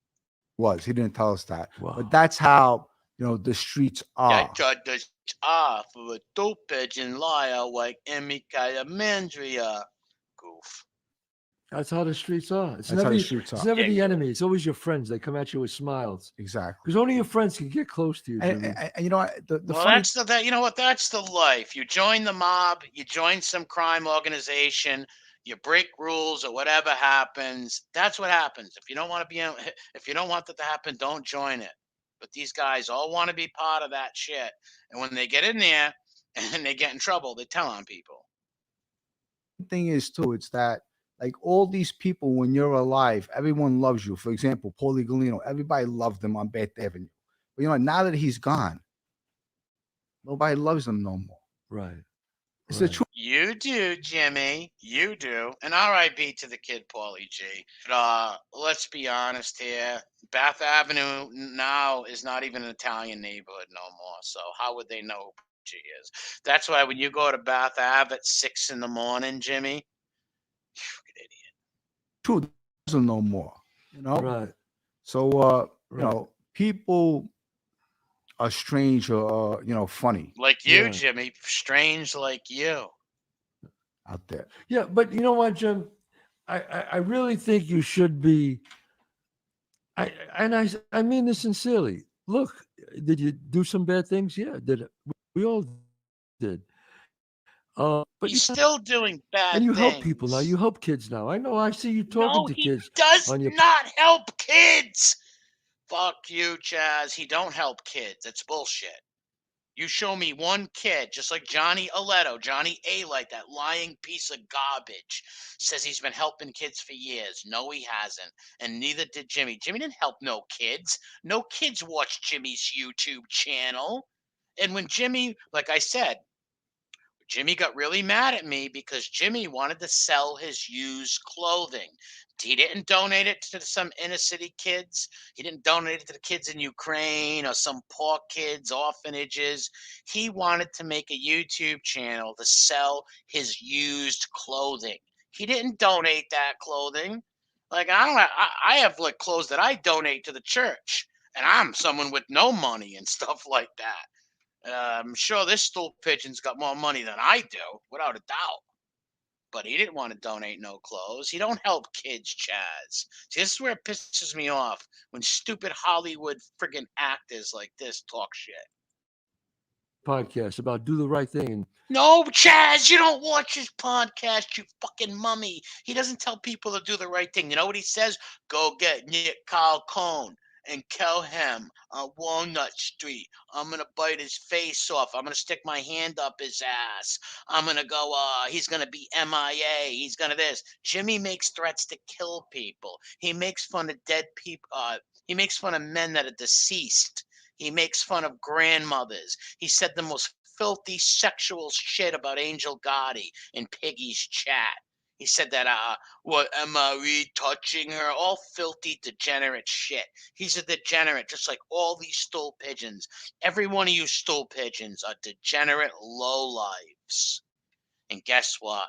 He didn't tell us that. Wow. But that's how the streets are. I got the for a dope pigeon liar like Jimmy Calandra. Goof. That's how the streets are. It's That's never, how the streets it's are. never the enemy. It's always your friends. They come at you with smiles. Exactly. Because only your friends can get close to you. Jimmy. And you know what? Well, that's that's the life. You join the mob, you join some crime organization, you break rules or whatever happens. That's what happens. If you don't want that to happen, don't join it. But these guys all want to be part of that shit. And when they get in there and they get in trouble, they tell on people. The thing is too, it's that Like all these people, when you're alive, everyone loves you. For example, Paulie Galino, everybody loved him on Bath Avenue. But you know, now that he's gone, nobody loves him no more. Right. It's the truth. You do, Jimmy. You do. And R.I.P. to the kid, Paulie G. But let's be honest here. Bath Avenue now is not even an Italian neighborhood no more. So how would they know who G is? That's why when you go to Bath Ave at 6 in the morning, Jimmy, you idiot. Truth doesn't no more. You know? Right. So you know, people are strange or you know, funny. Like you, Jimmy. Strange like you. Out there. Yeah, but you know what, Jim? I really think you should be. I mean this sincerely. Look, did you do some bad things? Yeah, did it? We all did. But he's still doing bad and you things. help people now. You help kids now. I know. I see you talking to kids. He does on your... not help kids. Fuck you, Chazz. He don't help kids. That's bullshit. You show me one kid, just like Johnny Aletto, Johnny A, like that lying piece of garbage, says he's been helping kids for years. No, he hasn't. And neither did Jimmy. Jimmy didn't help no kids. No kids watch Jimmy's YouTube channel. And when Jimmy, like I said, Jimmy got really mad at me because Jimmy wanted to sell his used clothing. He didn't donate it to some inner city kids. He didn't donate it to the kids in Ukraine or some poor kids, orphanages. He wanted to make a YouTube channel to sell his used clothing. He didn't donate that clothing. Like I have like clothes that I donate to the church, and I'm someone with no money and stuff like that. I'm sure this stool pigeon's got more money than I do, without a doubt. But he didn't want to donate no clothes. He don't help kids, Chazz. See, this is where it pisses me off when stupid Hollywood friggin' actors like this talk shit. Podcast about do the right thing. No, Chazz, you don't watch his podcast, you fucking mummy. He doesn't tell people to do the right thing. You know what he says? Go get Nick Calcone and kill him on Walnut Street. I'm going to bite his face off. I'm going to stick my hand up his ass. I'm going to go, he's going to be MIA. He's going to this. Jimmy makes threats to kill people. He makes fun of dead people. He makes fun of men that are deceased. He makes fun of grandmothers. He said the most filthy sexual shit about Angel Gotti in Piggy's chat. He said that, what, MRE touching her? All filthy, degenerate shit. He's a degenerate, just like all these stool pigeons. Every one of you stool pigeons are degenerate lowlifes. And guess what?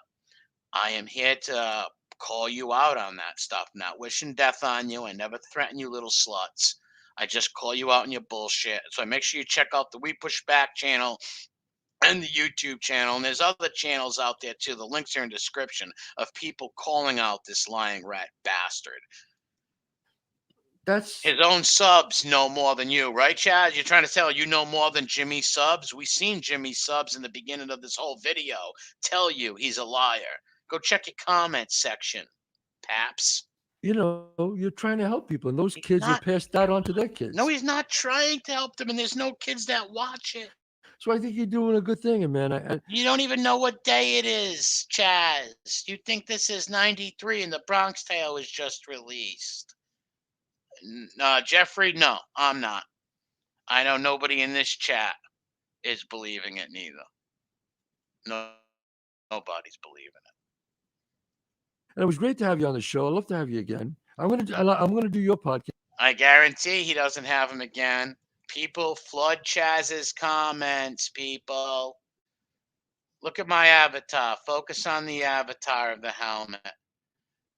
I am here to call you out on that stuff. Not wishing death on you. I never threaten you little sluts. I just call you out on your bullshit. So make sure you check out the We Push Back channel and the YouTube channel. And there's other channels out there too. The links are in the description of people calling out this lying rat bastard. That's his own subs know more than you, right, Chad? You're trying to tell you know more than Jimmy subs? We seen Jimmy subs in the beginning of this whole video tell you he's a liar. Go check your comments section, Paps. You know, you're trying to help people, and those kids are passed out onto their kids. No, he's not trying to help them, and there's no kids that watch it. So I think you're doing a good thing, man. You don't even know what day it is, Chaz. You think this is 93 and the Bronx Tale was just released. Jeffrey, no, I'm not. I know nobody in this chat is believing it neither. No, nobody's believing it. And it was great to have you on the show. I'd love to have you again. I'm gonna do your podcast. I guarantee he doesn't have him again. People flood Chazz's comments, people. Look at my avatar. Focus on the avatar of the helmet.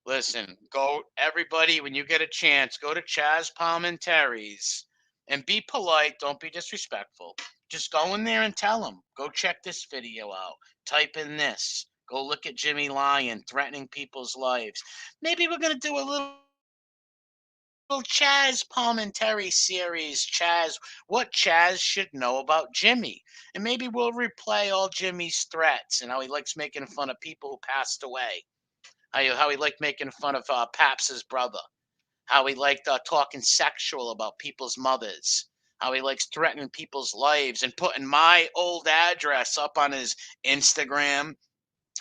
Listen, go, everybody, when you get a chance, go to Chazz Palminteri's and be polite. Don't be disrespectful. Just go in there and tell them. Go check this video out. Type in this. Go look at Jimmy lying, threatening people's lives. Maybe we're going to do a little Chazz Palminteri series, Chazz, what Chazz should know about Jimmy. And maybe we'll replay all Jimmy's threats and how he likes making fun of people who passed away. How he liked making fun of Paps's brother. How he liked talking sexual about people's mothers. How he likes threatening people's lives and putting my old address up on his Instagram.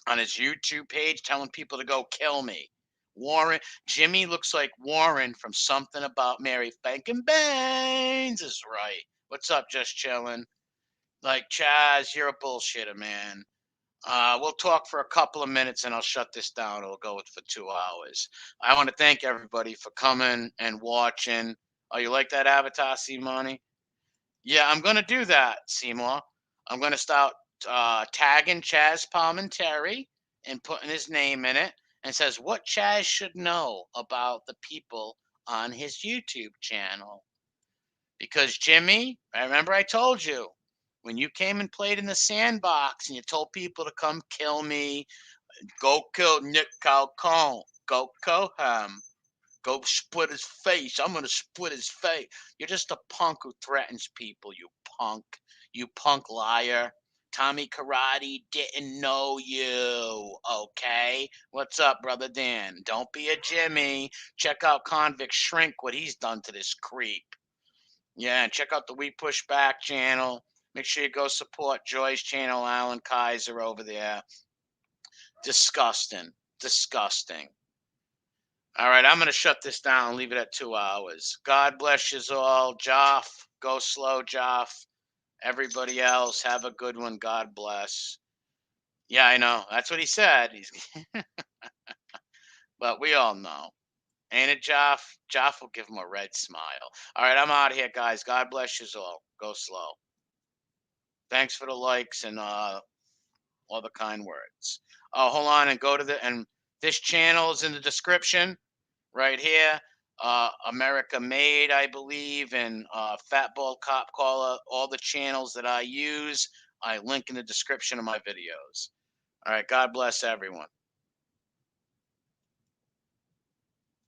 on his YouTube page telling people to go kill me. Warren, Jimmy looks like Warren from Something About Mary. Bankin' Baines is right. What's up, just chilling? Like, Chazz, you're a bullshitter, man. We'll talk for a couple of minutes and I'll shut this down. It'll go for 2 hours. I want to thank everybody for coming and watching. Oh, you like that avatar, Simone? Yeah, I'm going to do that, Seymour. I'm going to start tagging Chazz Palminteri and putting his name in it, and says what Chazz should know about the people on his YouTube channel. Because Jimmy, I remember I told you, when you came and played in the sandbox and you told people to come kill me, go kill Nick Calcone, go kill him, go split his face, I'm going to split his face. You're just a punk who threatens people, you punk liar. Tommy Karate didn't know you, okay? What's up, Brother Dan? Don't be a Jimmy. Check out Convict Shrink, what he's done to this creep. Yeah, and check out the We Push Back channel. Make sure you go support Joy's channel, Alan Kaiser over there. Disgusting. Disgusting. All right, I'm going to shut this down and leave it at 2 hours. God bless you all. Joff, go slow, Joff. Everybody else, have a good one. God bless. Yeah, I know. That's what he said. But we all know. Ain't it, Joff? Joff will give him a red smile. All right, I'm out of here, guys. God bless you all. Go slow. Thanks for the likes and all the kind words. Oh, hold on and go to and this channel is in the description right here. America Made, I believe, and Fatball Cop Caller, all the channels that I use, I link in the description of my videos. All right, God bless everyone.